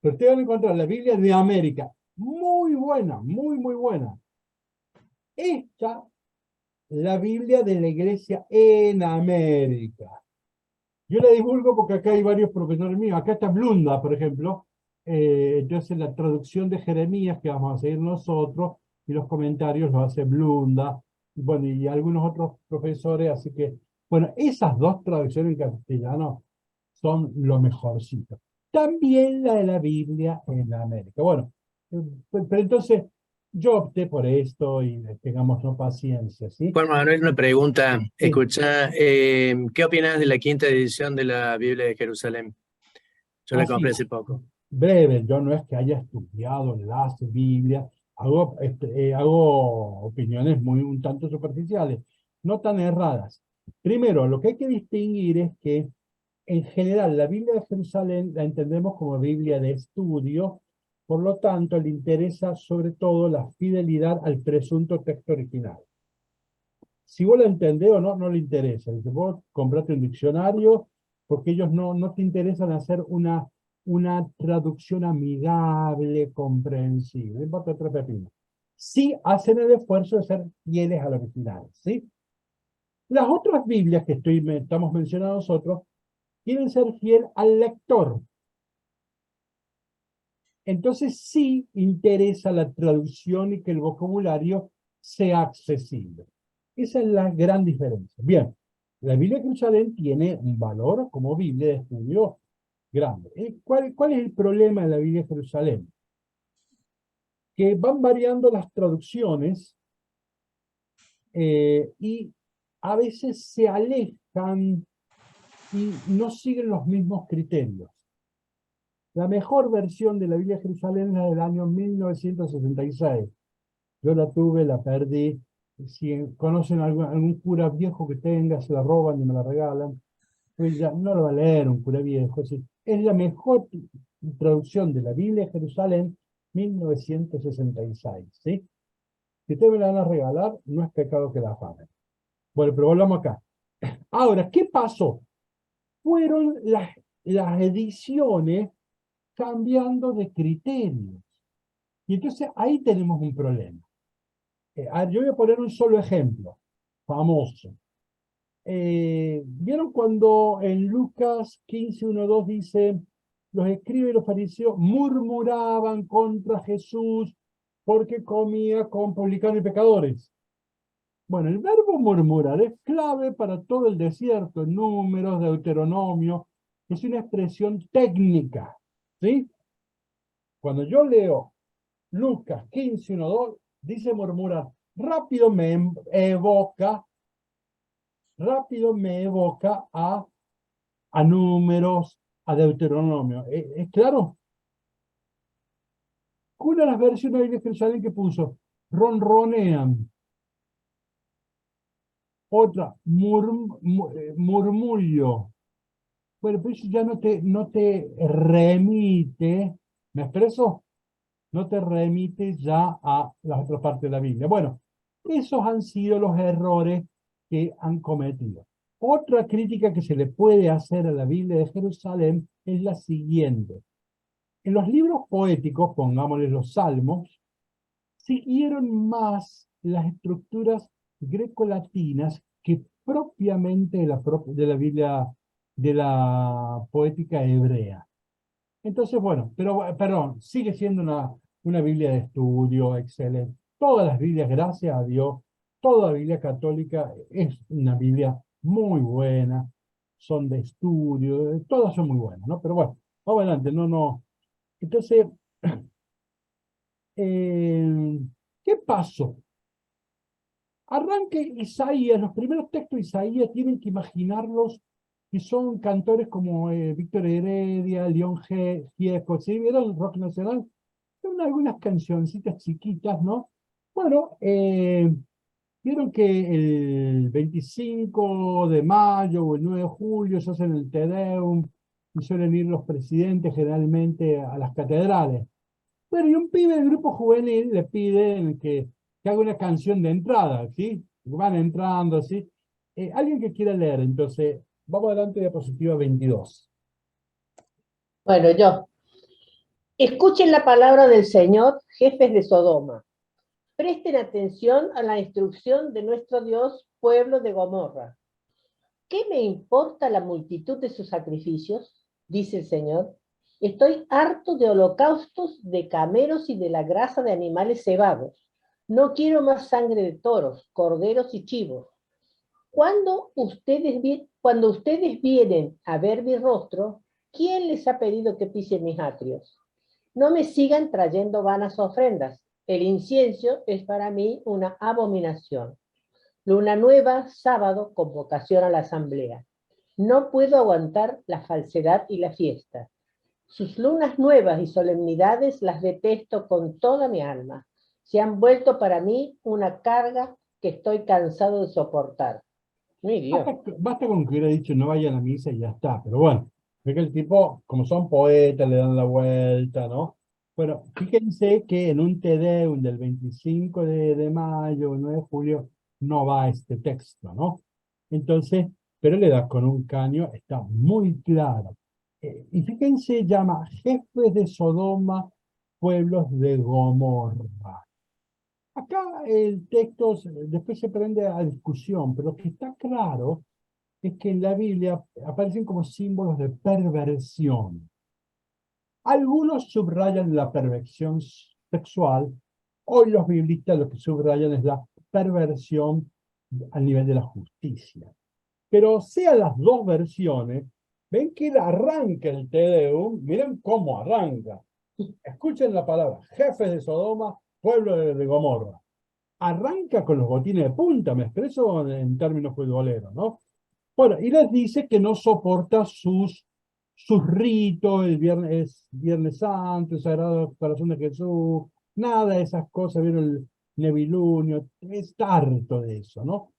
pero ustedes van a encontrar la Biblia de América, muy buena, muy, muy buena. Esta, la Biblia de la Iglesia en América. Yo la divulgo porque acá hay varios profesores míos. Acá está Blunda, por ejemplo, Entonces la traducción de Jeremías que vamos a seguir nosotros y los comentarios lo hace Blunda, bueno, y algunos otros profesores, así que, bueno, esas dos traducciones en castellano son lo mejorcito. También la de la Biblia en América. Bueno, pero entonces yo opté por esto y tengamos paciencia, ¿sí? Juan Manuel, una pregunta. Sí. Escucha, ¿qué opinas de la quinta edición de la Biblia de Jerusalén? Yo la Así, compré hace poco. breve, yo no es que haya estudiado las Biblias, hago opiniones muy un tanto superficiales, no tan erradas. Primero, lo que hay que distinguir es que en general la Biblia de Jerusalén la entendemos como Biblia de estudio, por lo tanto le interesa sobre todo la fidelidad al presunto texto original. Si vos la entendés o no, no le interesa. Dice, vos comprate un diccionario porque ellos no te interesan hacer una traducción amigable, comprensible. No importa tres pepinos. Sí hacen el esfuerzo de ser fieles al original, ¿sí? Las otras Biblias que estamos mencionando nosotros quieren ser fiel al lector. Entonces sí interesa la traducción y que el vocabulario sea accesible. Esa es la gran diferencia. Bien, la Biblia de Jerusalén tiene un valor como Biblia de estudio grande. ¿Cuál es el problema de la Biblia de Jerusalén? Que van variando las traducciones y a veces se alejan y no siguen los mismos criterios. La mejor versión de la Biblia de Jerusalén es la del año 1966. Yo la tuve, la perdí. Si conocen algún cura viejo que tenga, se la roban y me la regalan. Pues ya no lo va a leer un cura viejo. Es la mejor traducción de la Biblia de Jerusalén, 1966. ¿Sí? Si ustedes me la van a regalar, no es pecado que la afanen. Bueno, pero volvamos acá. Ahora, ¿qué pasó? Fueron las ediciones cambiando de criterios. Y entonces ahí tenemos un problema. Yo voy a poner un solo ejemplo, famoso. ¿Vieron cuando en Lucas 15:1-2 dice, los escribas y los fariseos murmuraban contra Jesús porque comía con publicanos y pecadores? Bueno, el verbo murmurar es clave para todo el desierto, en Números, Deuteronomio, es una expresión técnica, ¿sí? Cuando yo leo Lucas 15:1-2, dice murmurar, rápido me evoca a Números, a Deuteronomio. ¿Es claro? Una de las versiones de Jerusalén que puso, ronronean. Otra, murmullo. Bueno, pero eso ya no te remite, ¿me expreso? No te remite ya a la otra parte de la Biblia. Bueno, esos han sido los errores que han cometido. Otra crítica que se le puede hacer a la Biblia de Jerusalén es la siguiente. En los libros poéticos, pongámosle los salmos, siguieron más las estructuras grecolatinas que propiamente de la Biblia, de la poética hebrea. Entonces, bueno, perdón, sigue siendo una Biblia de estudio excelente. Todas las Biblias, gracias a Dios, toda la Biblia católica es una Biblia muy buena, son de estudio, todas son muy buenas, ¿no? Pero bueno, vamos adelante, no. Entonces, ¿qué pasó? Arranque Isaías, los primeros textos de Isaías tienen que imaginarlos que son cantores como Víctor Heredia, León Gieco, ¿sí? ¿Vieron el rock nacional? Son algunas cancioncitas chiquitas, ¿no? Bueno, vieron que el 25 de mayo o el 9 de julio se hacen el Te Deum y suelen ir los presidentes generalmente a las catedrales. Bueno, y un pibe del grupo juvenil le pide que haga una canción de entrada, ¿sí? Van entrando, ¿sí? Alguien que quiera leer, entonces, vamos adelante, diapositiva 22. Bueno, yo. Escuchen la palabra del Señor, jefes de Sodoma. Presten atención a la instrucción de nuestro Dios, pueblo de Gomorra. ¿Qué me importa la multitud de sus sacrificios? Dice el Señor. Estoy harto de holocaustos de cameros y de la grasa de animales cebados. No quiero más sangre de toros, corderos y chivos. Cuando ustedes vienen a ver mi rostro, ¿quién les ha pedido que pise mis atrios? No me sigan trayendo vanas ofrendas. El incienso es para mí una abominación. Luna nueva, sábado, convocación a la asamblea. No puedo aguantar la falsedad y la fiesta. Sus lunas nuevas y solemnidades las detesto con toda mi alma. Se han vuelto para mí una carga que estoy cansado de soportar. Mi Dios. Basta con que hubiera dicho no vayan a misa y ya está, pero bueno, ve que el tipo, como son poetas, le dan la vuelta, ¿no? Bueno, fíjense que en un Te Deum del 25 de mayo, el 9 de julio, no va este texto, ¿no? Entonces, pero le da con un caño, está muy claro. Y fíjense, llama jefes de Sodoma, pueblos de Gomorra. Acá el texto después se prende a discusión, pero lo que está claro es que en la Biblia aparecen como símbolos de perversión. Algunos subrayan la perversión sexual, hoy los biblistas lo que subrayan es la perversión al nivel de la justicia. Pero sean las dos versiones, ven que arranca el Te Deum, miren cómo arranca. Escuchen la palabra, jefes de Sodoma, pueblo de Gomorra. Arranca con los botines de punta, me expreso en términos futboleros, ¿no? Bueno, y les dice que no soporta sus ritos, el Viernes Santo, el Sagrado Corazón de Jesús, nada de esas cosas, vieron el Nevilunio, está harto de eso, ¿no?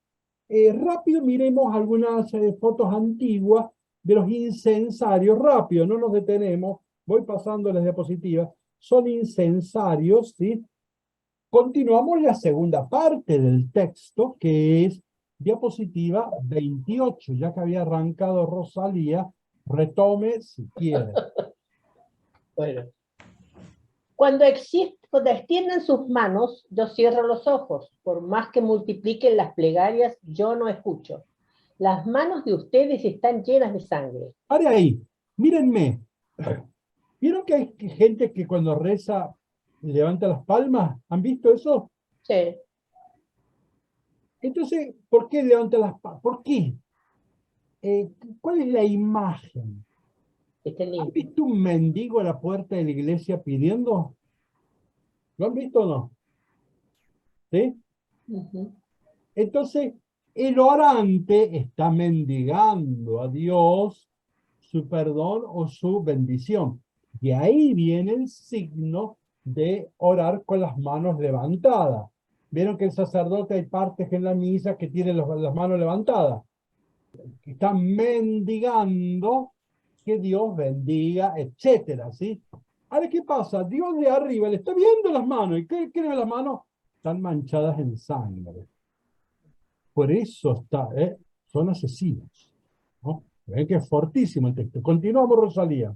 Rápido miremos algunas fotos antiguas de los incensarios, rápido, no nos detenemos, voy pasando las diapositivas, son incensarios, ¿sí? Continuamos la segunda parte del texto, que es diapositiva 28, ya que había arrancado Rosalía, retome si quiere. Bueno. Cuando extiendan sus manos, yo cierro los ojos. Por más que multipliquen las plegarias, yo no escucho. Las manos de ustedes están llenas de sangre. Pare ahí, mírenme. ¿Vieron que hay gente que cuando reza levanta las palmas? ¿Han visto eso? Sí. Entonces, ¿por qué levanta las palmas? ¿Por qué? ¿Cuál es la imagen? ¿Han visto un mendigo a la puerta de la iglesia pidiendo? ¿Lo han visto o no? ¿Sí? Entonces, el orante está mendigando a Dios su perdón o su bendición. Y ahí viene el signo de orar con las manos levantadas. Vieron que el sacerdote hay partes en la misa que tienen las manos levantadas. Está mendigando que Dios bendiga, etcétera, ¿sí? Ahora, ¿qué pasa? Dios de arriba le está viendo las manos. ¿Y qué ve las manos? Están manchadas en sangre. Por eso son asesinos, ¿no? Ven que es fortísimo el texto. Continuamos, Rosalía.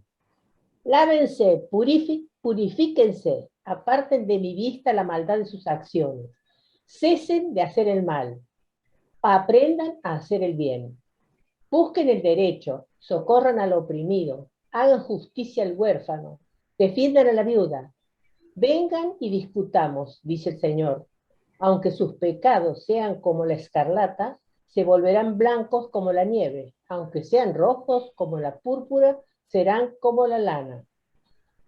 Lávense, purifíquense, aparten de mi vista la maldad de sus acciones. Cesen de hacer el mal. Aprendan a hacer el bien. Busquen el derecho, socorran al oprimido, hagan justicia al huérfano, defiendan a la viuda. Vengan y discutamos, dice el Señor. Aunque sus pecados sean como la escarlata, se volverán blancos como la nieve. Aunque sean rojos como la púrpura, serán como la lana.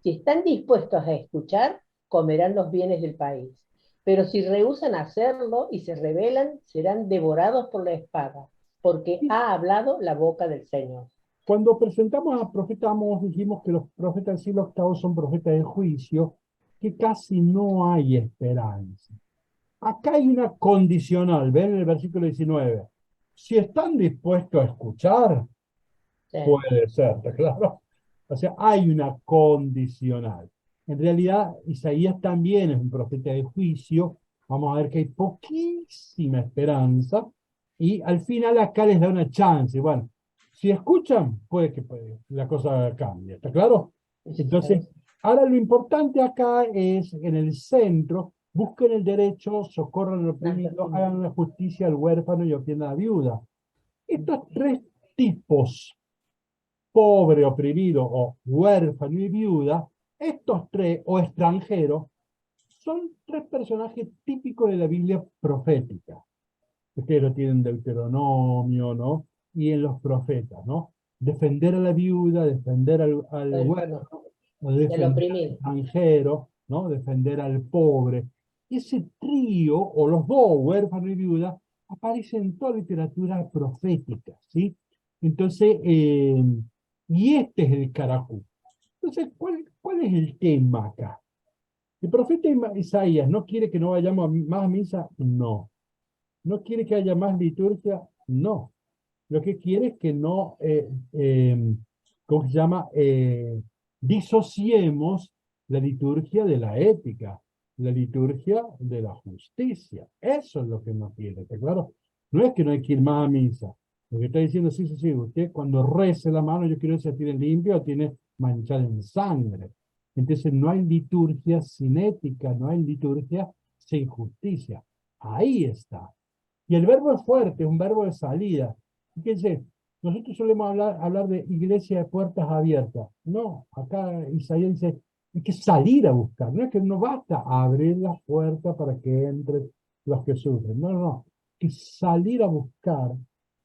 Si están dispuestos a escuchar, comerán los bienes del país. Pero si rehúsan hacerlo y se rebelan, serán devorados por la espada, porque ha hablado la boca del Señor. Cuando presentamos a profeta Amós, dijimos que los profetas del siglo VIII son profetas de juicio, que casi no hay esperanza. Acá hay una condicional, ven en el versículo 19. Si están dispuestos a escuchar, sí, puede ser, ¿está claro? O sea, hay una condicional. En realidad, Isaías también es un profeta de juicio. Vamos a ver que hay poquísima esperanza. Y al final acá les da una chance. Bueno, si escuchan, puede que la cosa cambie. ¿Está claro? Entonces, ahora lo importante acá es, en el centro, busquen el derecho, socorran al oprimido, hagan una justicia al huérfano y atiendan a la viuda. Estos tres tipos pobre, oprimido o huérfano y viuda, estos tres, o extranjeros, son tres personajes típicos de la Biblia profética. Ustedes lo tienen en Deuteronomio, ¿no? Y en los profetas, ¿no? Defender a la viuda, defender al huérfano, defender al oprimido. extranjero, ¿no? Defender al pobre. Ese trío, o los dos, huérfano y viuda, aparecen en toda literatura profética, ¿sí? Entonces, y este es el caracú. Entonces, ¿cuál es el tema acá? ¿El profeta Isaías no quiere que no vayamos más a misa? No. ¿No quiere que haya más liturgia? No. Lo que quiere es que no, ¿cómo se llama? Disociemos la liturgia de la ética, la liturgia de la justicia. Eso es lo que no quiere, ¿está claro? No es que no hay que ir más a misa. Lo que está diciendo, sí, usted cuando rece la mano, yo quiero que se tiene limpia o tiene manchada en sangre. Entonces no hay liturgia sin ética, no hay liturgia sin justicia. Ahí está. Y el verbo es fuerte, es un verbo de salida. Fíjense, nosotros solemos hablar de iglesia de puertas abiertas. No, acá Isaías dice, hay que salir a buscar. No es que no basta abrir las puertas para que entren los que sufren. No. Hay que salir a buscar,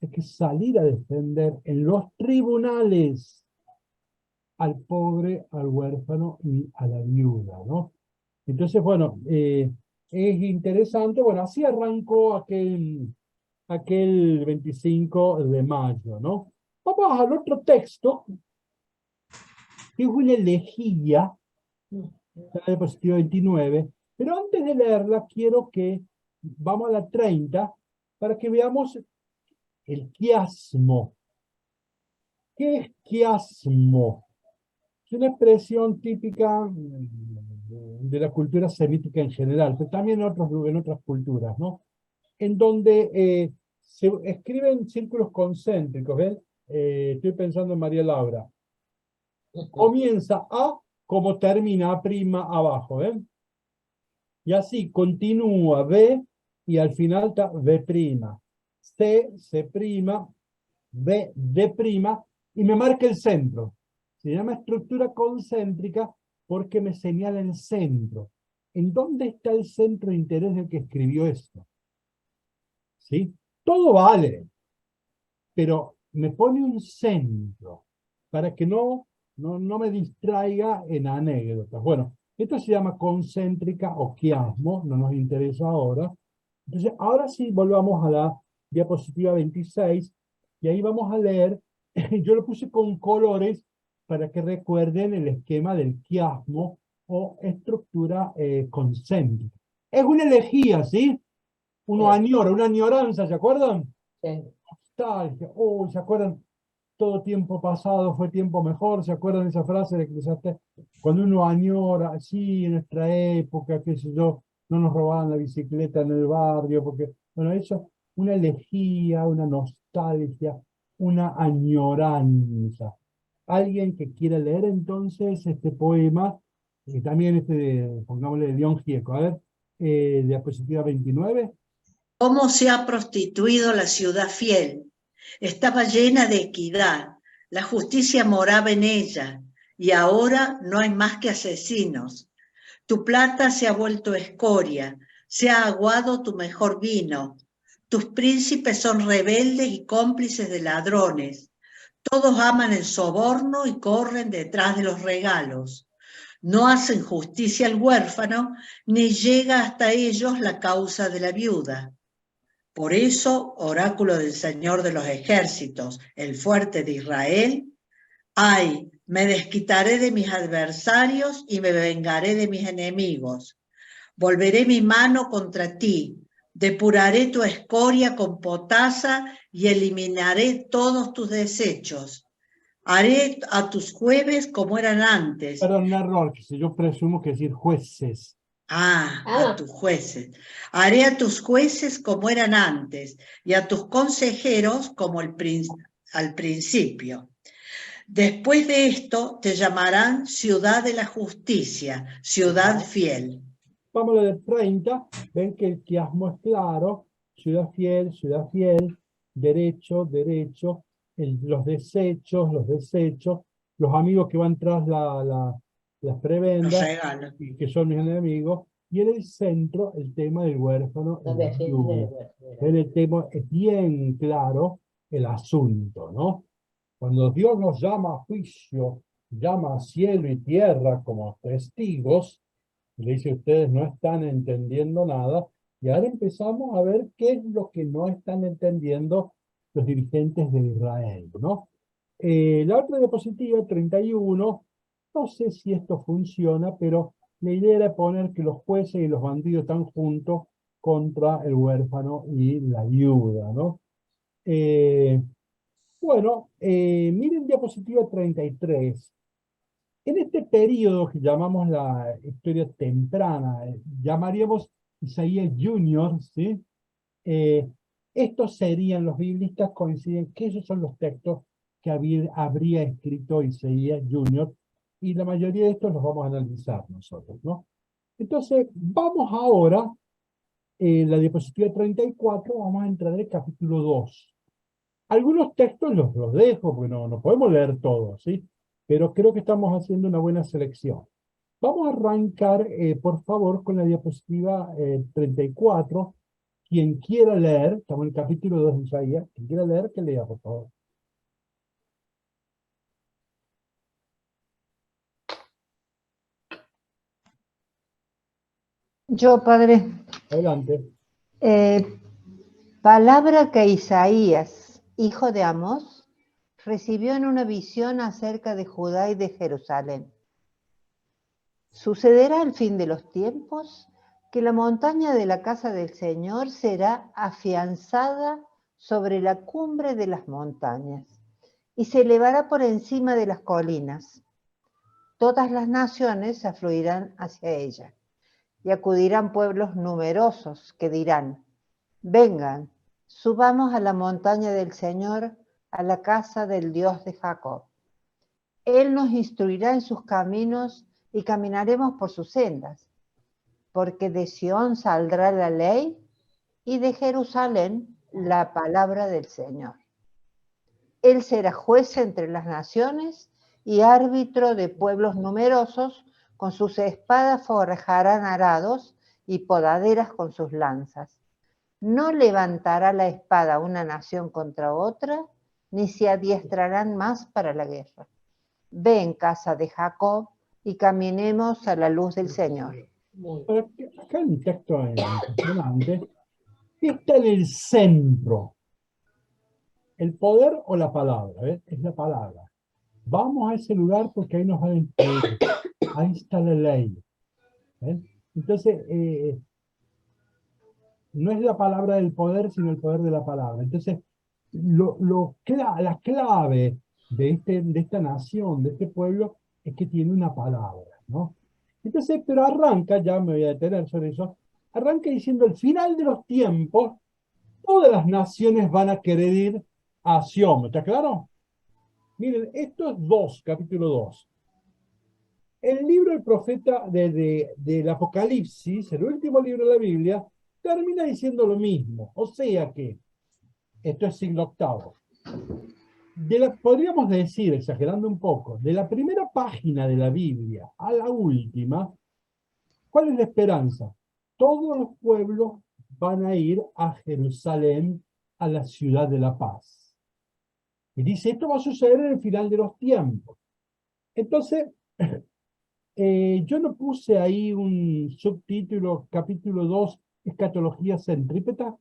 hay que salir a defender en los tribunales al pobre, al huérfano y a la viuda, ¿no? Entonces, bueno, es interesante. Bueno, así arrancó aquel 25 de mayo, ¿no? Vamos al otro texto, que es una elegía, la diapositiva 29, pero antes de leerla quiero que vamos a la 30 para que veamos el quiasmo. ¿Qué es quiasmo? Es una expresión típica de la cultura semítica en general, pero también en otras culturas, ¿no? En donde se escriben círculos concéntricos, ¿ven? Estoy pensando en María Laura. Comienza A como termina A' abajo, ¿ven? Y así continúa B y al final está B'. C, C', B, D', y me marca el centro. Se llama estructura concéntrica porque me señala el centro. ¿En dónde está el centro de interés del que escribió esto? ¿Sí? Todo vale, pero me pone un centro para que no me distraiga en anécdotas. Bueno, esto se llama concéntrica o quiasmo, no nos interesa ahora. Entonces, ahora sí volvamos a la diapositiva 26, y ahí vamos a leer, yo lo puse con colores para que recuerden el esquema del quiasmo o estructura concéntrica. Es una elegía, ¿sí? Uno añora, una añoranza, ¿se acuerdan? Sí. Nostalgia. ¿Se acuerdan? Todo tiempo pasado fue tiempo mejor. ¿Se acuerdan de esa frase de Eclesiastés? Cuando uno añora, sí, en nuestra época, qué sé yo, no nos robaban la bicicleta en el barrio, porque, bueno, eso, una elegía, una nostalgia, una añoranza. Alguien que quiera leer entonces este poema, también pongámosle de León Gieco, a ver, diapositiva 29. ¿Cómo se ha prostituido la ciudad fiel? Estaba llena de equidad, la justicia moraba en ella, y ahora no hay más que asesinos. Tu plata se ha vuelto escoria, se ha aguado tu mejor vino. Tus príncipes son rebeldes y cómplices de ladrones. Todos aman el soborno y corren detrás de los regalos. No hacen justicia al huérfano, ni llega hasta ellos la causa de la viuda. Por eso, oráculo del Señor de los ejércitos, el fuerte de Israel, ay, me desquitaré de mis adversarios y me vengaré de mis enemigos. Volveré mi mano contra ti, depuraré tu escoria con potasa y eliminaré todos tus desechos. Haré a tus jueves como eran antes. Perdón, un error, que yo presumo que decir jueces. A tus jueces. Haré a tus jueces como eran antes, y a tus consejeros como al principio. Después de esto te llamarán ciudad de la justicia, ciudad fiel. Vamos a leer 30, ven que el quiasmo es claro, ciudad fiel, derecho, derecho. los desechos, los amigos que van tras las Los prebendas, regalos. y que son mis enemigos, y en el centro el tema del huérfano y No la defiende viuda. el huérfano. En el tema es bien claro el asunto, ¿no? Cuando Dios nos llama a juicio, llama a cielo y tierra como testigos, le dice, ustedes no están entendiendo nada, y ahora empezamos a ver qué es lo que no están entendiendo los dirigentes de Israel, ¿no? La otra diapositiva, 31, no sé si esto funciona, pero la idea era poner que los jueces y los bandidos están juntos contra el huérfano y la viuda, ¿no? Miren diapositiva 33. En este periodo que llamamos la historia temprana, llamaríamos Isaías Junior, ¿sí? Estos serían, los biblistas coinciden que esos son los textos que habría escrito Isaías Junior, y la mayoría de estos los vamos a analizar nosotros, ¿no? Entonces, vamos ahora, en la diapositiva 34, vamos a entrar en el capítulo 2. Algunos textos los dejo, porque no podemos leer todos, ¿sí? Pero creo que estamos haciendo una buena selección. Vamos a arrancar, por favor, con la diapositiva 34. Quien quiera leer, estamos en el capítulo 2 de Isaías, quien quiera leer, que lea, por favor. Yo, padre, Adelante. palabra que Isaías, hijo de Amós, recibió en una visión acerca de Judá y de Jerusalén. Sucederá al fin de los tiempos que la montaña de la casa del Señor será afianzada sobre la cumbre de las montañas y se elevará por encima de las colinas. Todas las naciones afluirán hacia ella y acudirán pueblos numerosos que dirán: vengan, subamos a la montaña del Señor, a la casa del Dios de Jacob. Él nos instruirá en sus caminos y caminaremos por sus sendas, porque de Sión saldrá la ley y de Jerusalén la palabra del Señor. Él será juez entre las naciones y árbitro de pueblos numerosos, con sus espadas forjarán arados y podaderas con sus lanzas. No levantará la espada una nación contra otra, ni se adiestrarán más para la guerra. Ven, casa de Jacob, y caminemos a la luz del Señor. Acá hay un texto impresionante. ¿Qué está en el centro? ¿El poder o la palabra? ¿Ves? Es la palabra. Vamos a ese lugar porque ahí nos va a instruir. Ahí está la ley. ¿Ves? Entonces, no es la palabra del poder, sino el poder de la palabra. Entonces, la clave de esta nación, de este pueblo, es que tiene una palabra, ¿no? Entonces, pero arranca, ya me voy a detener sobre eso, arranca diciendo: al final de los tiempos, todas las naciones van a querer ir a Sión. ¿Está claro? Miren, esto es 2, capítulo 2. El libro del profeta del Apocalipsis, el último libro de la Biblia, termina diciendo lo mismo. O sea que, esto es siglo VIII. Podríamos decir, exagerando un poco, de la primera página de la Biblia a la última, ¿cuál es la esperanza? Todos los pueblos van a ir a Jerusalén, a la ciudad de la paz. Y dice, esto va a suceder en el final de los tiempos. Entonces, yo no puse ahí un subtítulo, capítulo 2, escatología centrípeta.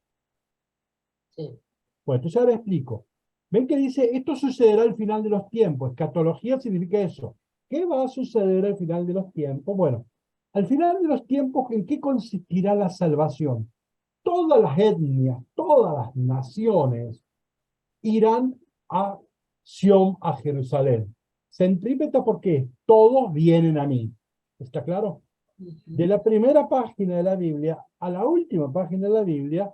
Sí. Bueno, entonces ahora explico. ¿Ven que dice, esto sucederá al final de los tiempos? Escatología significa eso. ¿Qué va a suceder al final de los tiempos? Bueno, al final de los tiempos, ¿en qué consistirá la salvación? Todas las etnias, todas las naciones irán a Sión, a Jerusalén. Centrípeta porque todos vienen a mí. ¿Está claro? De la primera página de la Biblia a la última página de la Biblia,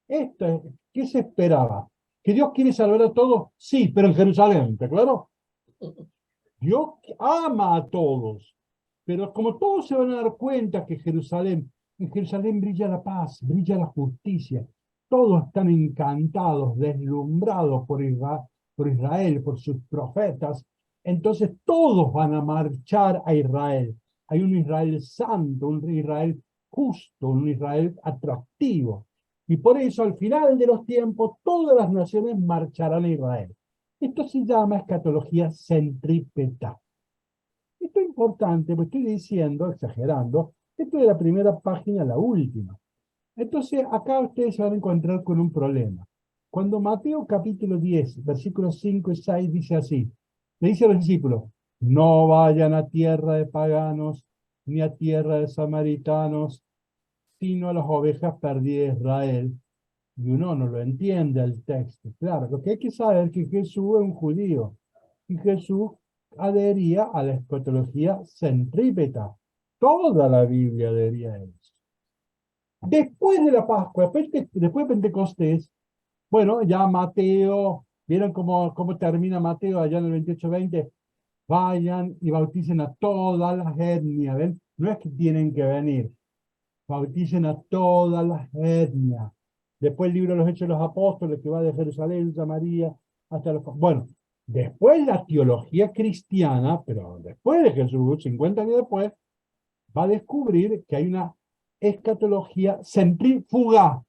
¿qué se esperaba? ¿Que Dios quiere salvar a todos? Sí, pero en Jerusalén, ¿está claro? Dios ama a todos, pero como todos se van a dar cuenta que en Jerusalén brilla la paz, brilla la justicia, todos están encantados, deslumbrados por por Israel, por sus profetas, entonces todos van a marchar a Israel. Hay un Israel santo, un Israel justo, un Israel atractivo. Y por eso al final de los tiempos todas las naciones marcharán a Israel. Esto se llama escatología centrípeta. Esto es importante, porque estoy diciendo, exagerando, esto de la primera página a la última. Entonces, acá ustedes se van a encontrar con un problema. Cuando Mateo capítulo 10, versículos 5 y 6 dice así, le dice a los discípulos, no vayan a tierra de paganos, ni a tierra de samaritanos, sino a las ovejas perdidas de Israel. Y uno no lo entiende al texto. Claro, lo que hay que saber es que Jesús es un judío, y Jesús adhería a la escatología centrípeta. Toda la Biblia adhería a eso. Después de la Pascua, después de Pentecostés, bueno, ya Mateo, ¿vieron cómo termina Mateo allá en el 28-20? Vayan y bauticen a todas las etnias, ¿ven? No es que tienen que venir, bauticen a todas las etnias. Después el libro de los Hechos de los Apóstoles, que va de Jerusalén, Samaria, hasta los... Bueno, después la teología cristiana, pero después de Jesús, 50 años después, va a descubrir que hay una escatología centrífuga.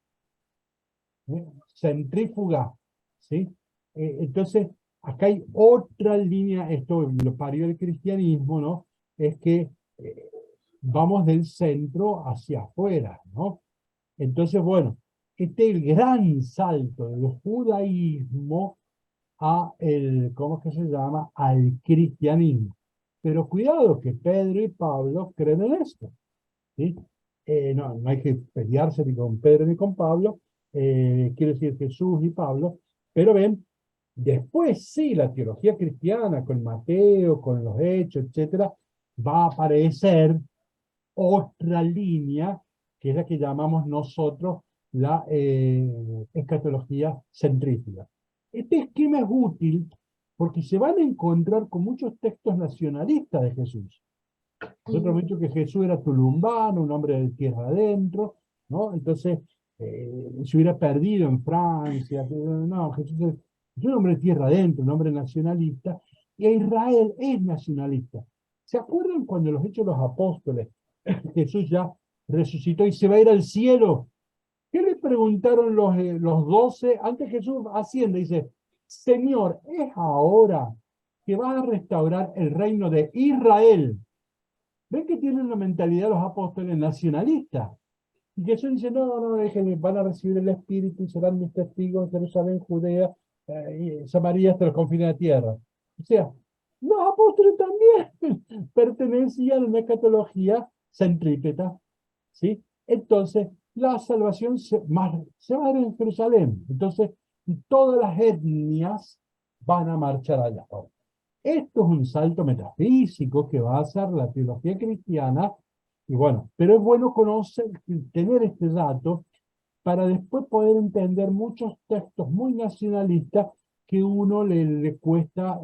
Centrífuga, ¿sí? Entonces, acá hay otra línea, esto lo parió el cristianismo, ¿no? Es que vamos del centro hacia afuera, ¿no? Entonces, bueno, este es el gran salto del judaísmo a ¿cómo es que se llama? Al cristianismo. Pero cuidado que Pedro y Pablo creen en esto, ¿sí? No hay que pelearse ni con Pedro ni con Pablo, quiero decir Jesús y Pablo, pero ven, después sí, la teología cristiana, con Mateo, con los Hechos, etcétera, va a aparecer otra línea, que es la que llamamos nosotros la escatología centrífuga. Este esquema es útil porque se van a encontrar con muchos textos nacionalistas de Jesús. Nosotros hemos dicho que Jesús era tulumbano, un hombre de tierra adentro, ¿no? Entonces, se hubiera perdido en Francia. No, Jesús es un hombre de tierra adentro, un hombre nacionalista, y Israel es nacionalista. ¿Se acuerdan cuando los Hechos de los Apóstoles, Jesús ya resucitó y se va a ir al cielo? ¿Qué le preguntaron los 12? Antes Jesús asciende, dice, Señor, ¿es ahora que vas a restaurar el reino de Israel? ¿Ven que tienen la mentalidad los apóstoles nacionalistas? Y Jesús dice, no, déjenme, van a recibir el Espíritu y serán mis testigos en Jerusalén, Judea, y Samaria hasta los confines de la tierra. O sea, los apóstoles también pertenecían a una escatología centrípeta, ¿sí? Entonces, la salvación se va a dar en Jerusalén. Entonces, todas las etnias van a marchar allá. Esto es un salto metafísico que va a hacer la teología cristiana, y bueno, pero es bueno conocer, tener este dato, para después poder entender muchos textos muy nacionalistas que uno le cuesta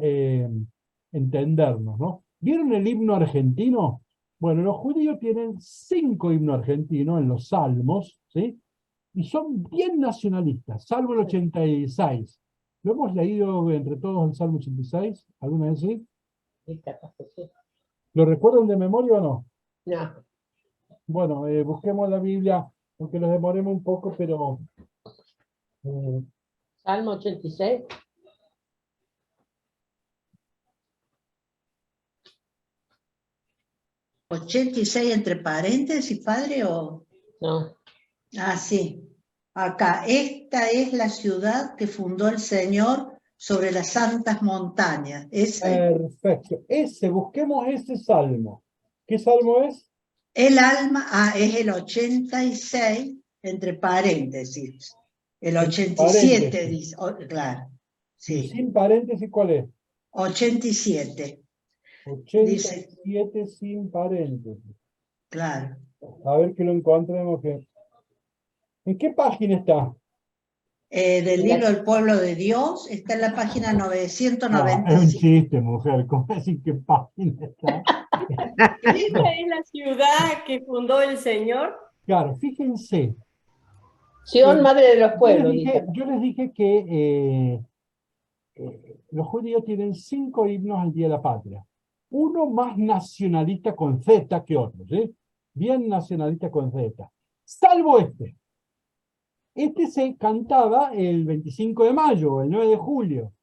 entendernos, ¿no? ¿Vieron el himno argentino? Bueno, los judíos tienen 5 himnos argentinos en los salmos, ¿sí? Y son bien nacionalistas, salvo el 86. ¿Lo hemos leído entre todos el Salmo 86? ¿Alguna vez sí? Sí, capaz que sí. ¿Lo recuerdan de memoria o no? No. Bueno, busquemos la Biblia, aunque nos demoremos un poco, pero... Salmo 86. ¿86 entre paréntesis, padre, o...? No. Ah, sí. Acá, esta es la ciudad que fundó el Señor sobre las santas montañas. Perfecto. Busquemos ese salmo. ¿Qué salmo es? El alma, es el 86 entre paréntesis. El 87 paréntesis. dice, claro. ¿Y Sí. sin paréntesis cuál es? 87. 87 sin paréntesis. Claro. A ver que lo encontremos. ¿En qué página está? Del libro del pueblo de Dios, está en la página No, 995. es un chiste, mujer. ¿Cómo decir qué página está? ¿Esta es la ciudad que fundó el Señor? Claro, fíjense. Sión, madre de los pueblos. Yo les dije que los judíos tienen 5 himnos al Día de la Patria. Uno más nacionalista con Z que otro, ¿sí? Bien nacionalista con Z. Salvo este. Este se cantaba el 25 de mayo, el 9 de julio.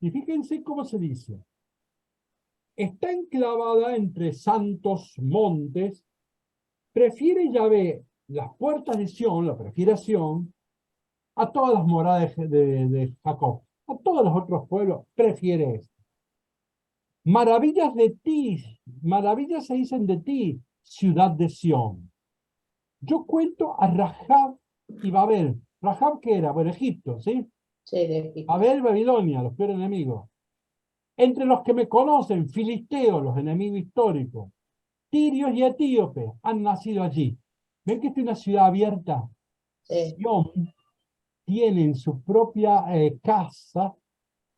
Y fíjense cómo se dice. Está enclavada entre santos montes, prefiere Yahvé las puertas de Sión, la prefiere a Sión, a todas las moradas de Jacob, a todos los otros pueblos, prefiere esto. Maravillas de ti, maravillas se dicen de ti, ciudad de Sión. Yo cuento a Rahab y Babel. Rahab, ¿qué era? Bueno, Egipto, ¿sí? Sí, de Egipto. Babel, Babilonia, los peores enemigos. Entre los que me conocen, filisteos, los enemigos históricos, tirios y etíopes, han nacido allí. ¿Ven que esta es una ciudad abierta? Sí. Sión tiene en su propia casa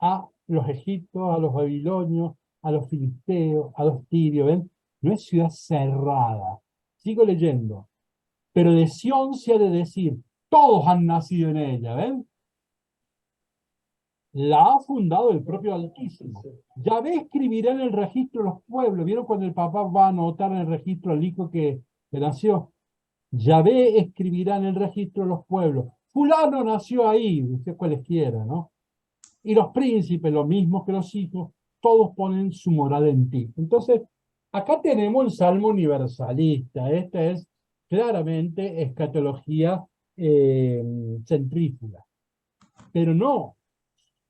a los egipcios, a los babilonios, a los filisteos, a los tirios, ¿ven? No es ciudad cerrada. Sigo leyendo. Pero de Sión se ha de decir, todos han nacido en ella, ¿ven? La ha fundado el propio Altísimo. Yahvé escribirá en el registro de los pueblos. ¿Vieron cuando el papá va a anotar en el registro al hijo que nació? Yahvé escribirá en el registro de los pueblos. Fulano nació ahí, usted cualesquiera, ¿no? Y los príncipes, lo mismo que los hijos, todos ponen su morada en ti. Entonces, acá tenemos el salmo universalista. Esta es claramente escatología centrífuga. Pero no.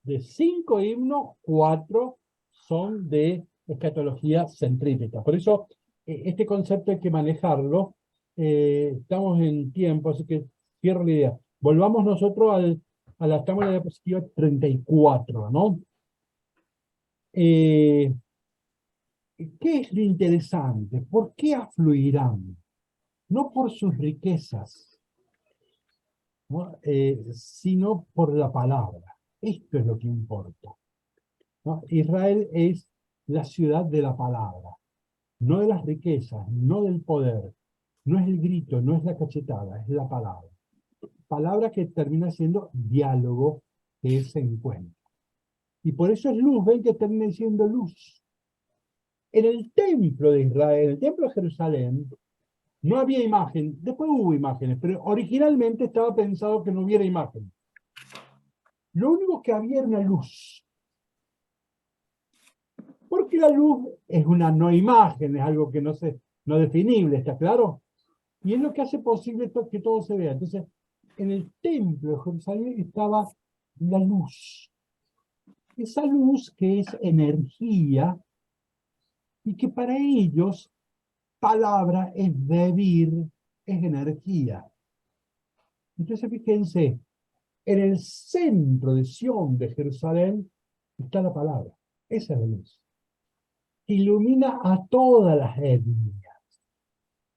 De 5 himnos, 4 son de escatología centrípeta. Por eso, este concepto hay que manejarlo. Estamos en tiempo, así que cierro la idea. Volvamos nosotros estamos en la diapositiva 34, ¿no? ¿Qué es lo interesante? ¿Por qué afluirán? No por sus riquezas, ¿no? Sino por la palabra. Esto es lo que importa, ¿no? Israel es la ciudad de la palabra, no de las riquezas, no del poder, no es el grito, no es la cachetada, es la palabra. Palabra que termina siendo diálogo, que es encuentro. Y por eso es luz, ven que termina siendo luz. En el templo de Israel, en el templo de Jerusalén, no había imagen, después hubo imágenes, pero originalmente estaba pensado que no hubiera imagen. Lo único que había era una luz. Porque la luz es una no imagen, es algo que no definible, ¿está claro? Y es lo que hace posible que todo se vea. Entonces, en el templo de Jerusalén estaba la luz. Esa luz que es energía y que para ellos palabra es vivir, es energía. Entonces, fíjense, en el centro de Sión de Jerusalén está la palabra. Esa es la luz. Ilumina a todas las etnias.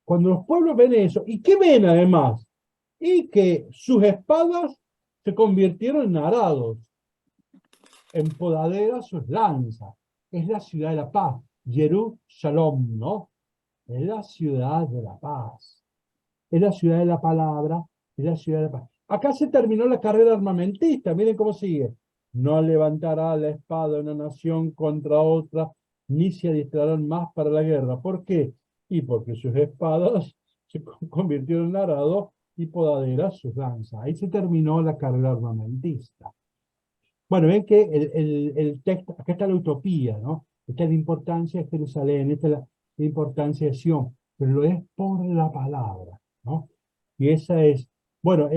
Cuando los pueblos ven eso, ¿y qué ven además? Y que sus espadas se convirtieron en arados, en podaderas sus lanzas. Es la ciudad de la paz. Jerusalén, ¿no? Es la ciudad de la paz. Es la ciudad de la palabra, es la ciudad de la paz. Acá se terminó la carrera armamentista, miren cómo sigue. No levantará la espada una nación contra otra, ni se adiestrarán más para la guerra. ¿Por qué? Y porque sus espadas se convirtieron en arado y podaderas sus lanzas. Ahí se terminó la carrera armamentista. Bueno, ven que el texto, acá está la utopía, ¿no? Esta es la importancia de Jerusalén, esta es la importancia de Sion, pero lo es por la palabra, ¿no? Y esa es, bueno,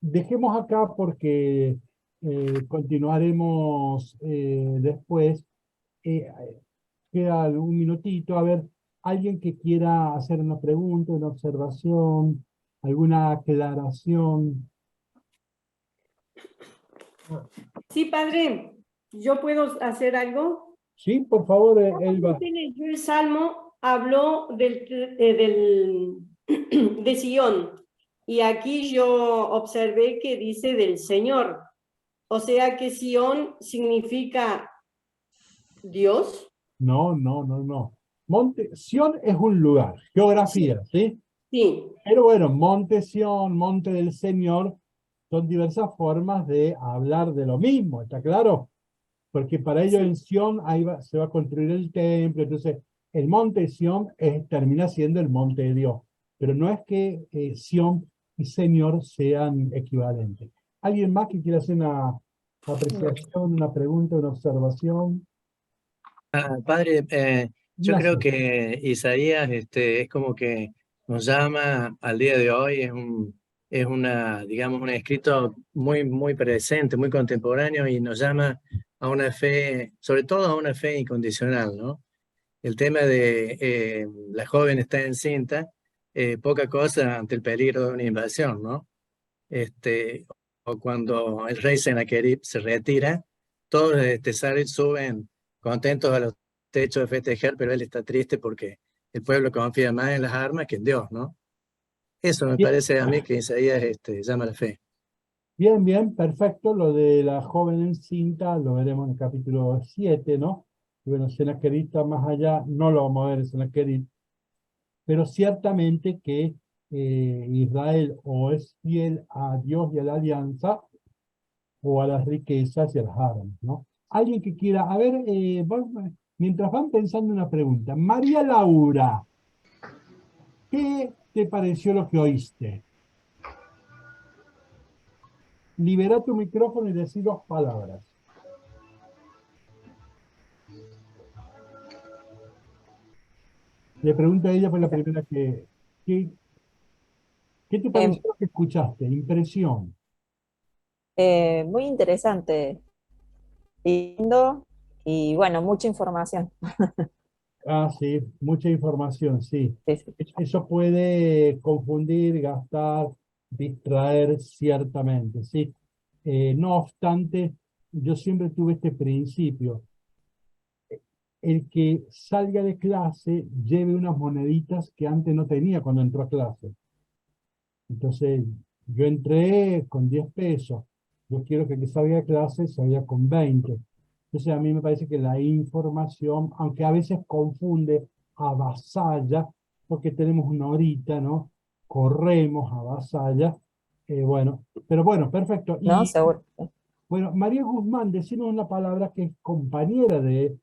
dejemos acá porque continuaremos después. Queda un minutito, a ver, alguien que quiera hacer una pregunta, una observación, alguna aclaración. Sí, padre, ¿yo puedo hacer algo? Sí, por favor, Elba. Yo el Salmo habló de Sion, y aquí yo observé que dice del Señor. O sea que Sion significa Dios. No. Sion es un lugar, geografía, ¿sí? Sí. Pero bueno, Monte Sion, Monte del Señor, son diversas formas de hablar de lo mismo, ¿está claro? porque para ellos en Sión se va a construir el templo, entonces el monte Sión termina siendo el monte de Dios, pero no es que Sión y Señor sean equivalentes. ¿Alguien más que quiera hacer una apreciación, una pregunta, una observación? Padre, yo creo Ignacio. que Isaías es como que nos llama al día de hoy, es una, digamos, un escrito muy, muy presente, muy contemporáneo y nos llama a una fe, sobre todo a una fe incondicional, ¿no? El tema de la joven está encinta, poca cosa ante el peligro de una invasión, ¿no? O cuando el rey Sennacherib se retira, todos suben contentos a los techos de festejar, pero él está triste porque el pueblo confía más en las armas que en Dios, ¿no? Eso me Bien, parece a mí que Isaías llama a la fe. bien, bien, perfecto. Lo de la joven encinta lo veremos en el capítulo 7, ¿no? Y bueno, Sennacherib está más allá, no lo vamos a ver en Sennacherib, pero ciertamente que Israel o es fiel a Dios y a la alianza, o a las riquezas y a las armas, ¿no? Alguien que quiera, a ver, mientras van pensando una pregunta, María Laura, ¿qué te pareció lo que oíste? Libera tu micrófono y decí 2 palabras. Le pregunto a ella, fue la primera ¿qué te pareció lo que escuchaste? Impresión. Muy interesante, lindo y bueno, mucha información. Ah, sí, mucha información, sí. Sí, sí. Eso puede confundir, gastar, distraer ciertamente, sí. No obstante, yo siempre tuve este principio. El que salga de clase lleve unas moneditas que antes no tenía cuando entró a clase. Entonces, yo entré con 10 pesos. Yo quiero que el que salga de clase salga con 20. Entonces, a mí me parece que la información, aunque a veces confunde, avasalla, porque tenemos una horita, ¿no? Corremos, avasalla. Bueno, pero bueno, perfecto. ¿No? Y Seguro. bueno, María Guzmán, decimos una palabra que es compañera de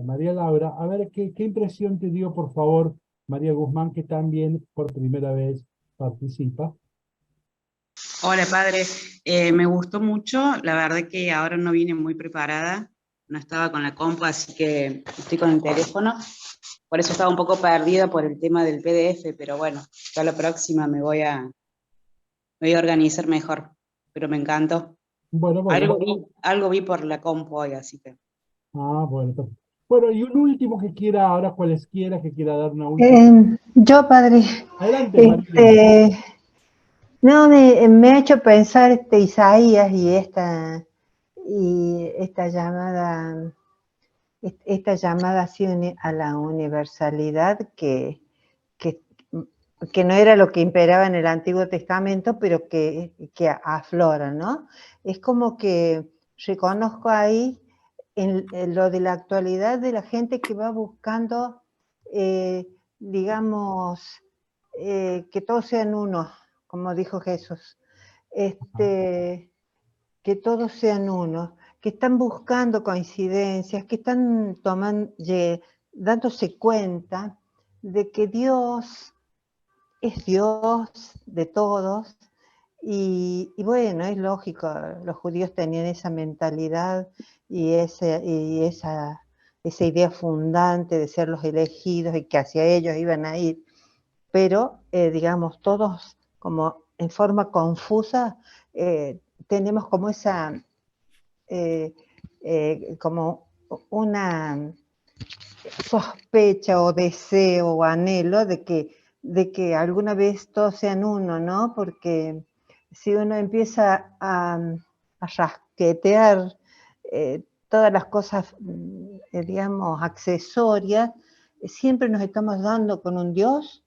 María Laura. A ver, ¿qué impresión te dio, por favor, María Guzmán, que también por primera vez participa? Hola, padre. Me gustó mucho. La verdad que ahora no vine muy preparada. No estaba con la compu, así que estoy con el teléfono. Por eso estaba un poco perdida por el tema del PDF, pero bueno, ya la próxima me voy a organizar mejor. Pero me encantó. Bueno, bueno. Algo vi por la compu hoy, así que. Ah, bueno. Bueno, y un último que quiera, ahora cualesquiera, que quiera dar una última. Yo, padre, Adelante, María. no, me ha hecho pensar Isaías y esta llamada así a la universalidad que no era lo que imperaba en el Antiguo Testamento, pero que aflora, ¿no? Es como que reconozco ahí en lo de la actualidad de la gente que va buscando, digamos, que todos sean uno, como dijo Jesús, que todos sean uno, que están buscando coincidencias, que están dándose cuenta de que Dios es Dios de todos, y bueno, es lógico, los judíos tenían esa mentalidad y esa idea fundante de ser los elegidos y que hacia ellos iban a ir, pero digamos, todos como en forma confusa tenemos como como una sospecha o deseo o anhelo de que alguna vez todos sean uno, ¿no? Porque si uno empieza a rasquetear todas las cosas, digamos, accesorias, siempre nos estamos dando con un Dios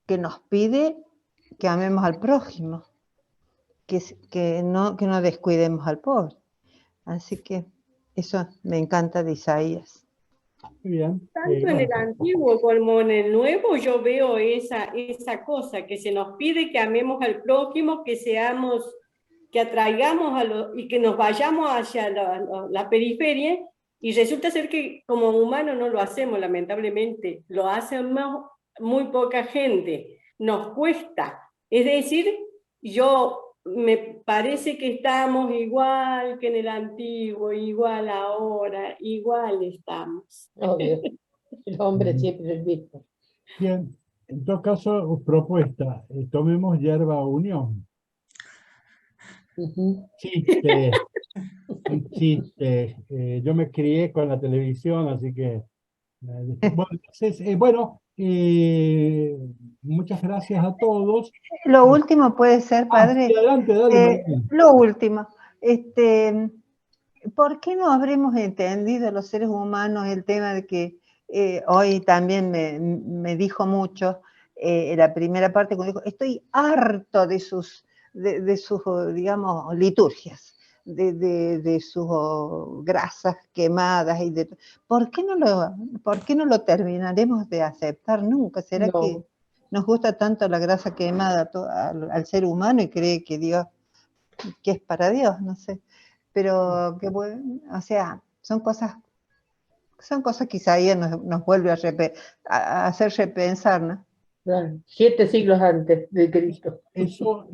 que nos pide que amemos al prójimo, que no descuidemos al pobre. Así que eso me encanta de Isaías. Bien. Tanto en el Antiguo como en el Nuevo yo veo esa cosa, que se nos pide que amemos al prójimo, que seamos que atraigamos y que nos vayamos hacia la periferia, y resulta ser que como humanos no lo hacemos, lamentablemente, lo hacemos muy poca gente, nos cuesta. Es decir, me parece que estamos igual que en el antiguo, igual ahora, igual estamos. Obvio, el hombre siempre es el mismo. Bien, en todo caso, propuesta, tomemos hierba unión. Chiste, un chiste. Yo me crié con la televisión, así que... bueno, entonces, muchas gracias a todos. Lo último puede ser, padre. Sí, adelante, dale, María. Lo último. ¿Por qué no habremos entendido los seres humanos el tema de que hoy también me dijo mucho, la primera parte, cuando dijo, estoy harto de sus, digamos, liturgias, de sus grasas quemadas y de... ¿Por qué no lo terminaremos de aceptar nunca? ¿Será que nos gusta tanto la grasa quemada al ser humano y cree que Dios, que es para Dios? No sé. Pero que bueno, o sea, son cosas que Isaías nos vuelve a hacer repensar, ¿no? Claro, 7 siglos antes de Cristo. Eso,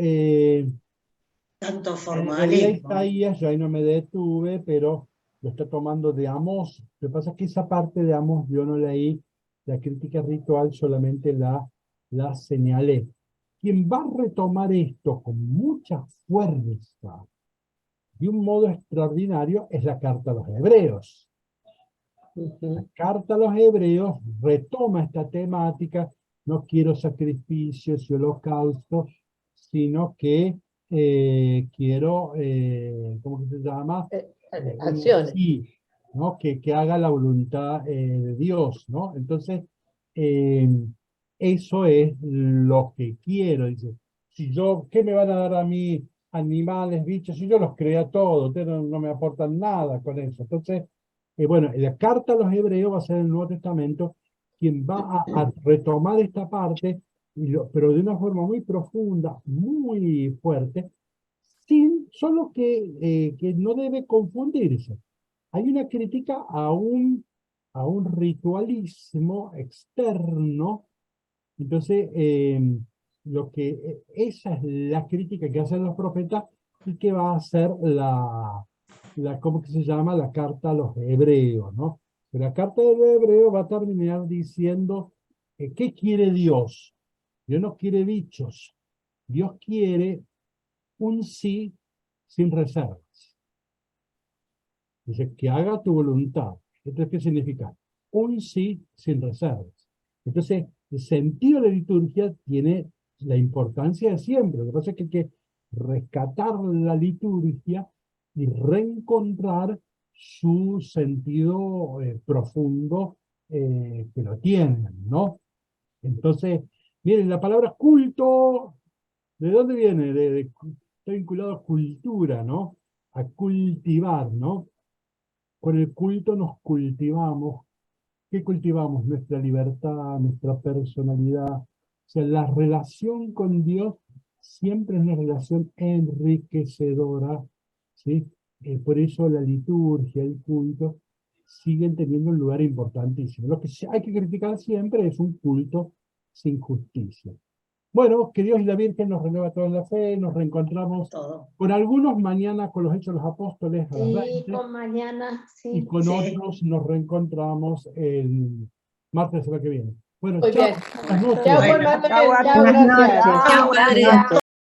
tanto en formalismo. Isaías, yo ahí no me detuve, pero lo está tomando de Amós. Lo que pasa es que esa parte de Amós yo no leí, la crítica ritual solamente la señalé. Quien va a retomar esto con mucha fuerza, de un modo extraordinario, es la carta a los hebreos. La carta a los hebreos retoma esta temática, no quiero sacrificios y holocaustos, sino que quiero, ¿cómo que se llama? Acciones. Sí, ¿no? Que haga la voluntad de Dios, ¿no? Entonces, eso es lo que quiero, dice. ¿Qué me van a dar a mí animales, bichos? Si yo los creé a todos, ustedes no me aportan nada con eso. Entonces, bueno, la carta a los hebreos va a ser el Nuevo Testamento quien va a retomar esta parte, pero de una forma muy profunda, muy fuerte, solo que no debe confundirse. Hay una crítica a un ritualismo externo. Entonces, esa es la crítica que hacen los profetas y que va a hacer ¿cómo que se llama? La carta a los hebreos, ¿no? Pero la carta de los hebreos va a terminar diciendo, ¿qué quiere Dios? Dios no quiere bichos. Dios quiere un sí sin reservas. Dice, que haga tu voluntad. ¿Esto qué significa? Un sí sin reservas. Entonces, el sentido de la liturgia tiene la importancia de siempre. Lo que pasa es que hay que rescatar la liturgia y reencontrar su sentido profundo que lo tienen, ¿no? Entonces, miren, la palabra culto, ¿de dónde viene? Está vinculado a cultura, ¿no? A cultivar, ¿no? Con el culto nos cultivamos. ¿Qué cultivamos? Nuestra libertad, nuestra personalidad. O sea, la relación con Dios siempre es una relación enriquecedora, ¿sí? Por eso la liturgia, el culto, siguen teniendo un lugar importantísimo. Lo que hay que criticar siempre es un culto sin justicia. Bueno, que Dios y la Virgen nos renueva toda la fe, nos reencontramos con algunos mañana con los Hechos de los Apóstoles a las 20. Con mañana, sí. Y con otros nos reencontramos el martes de la semana que viene. Bueno, Muy chao. bien. Buenas noches. Chao, Manuel. Chao, Buenas gracias. noches. Chao, padre.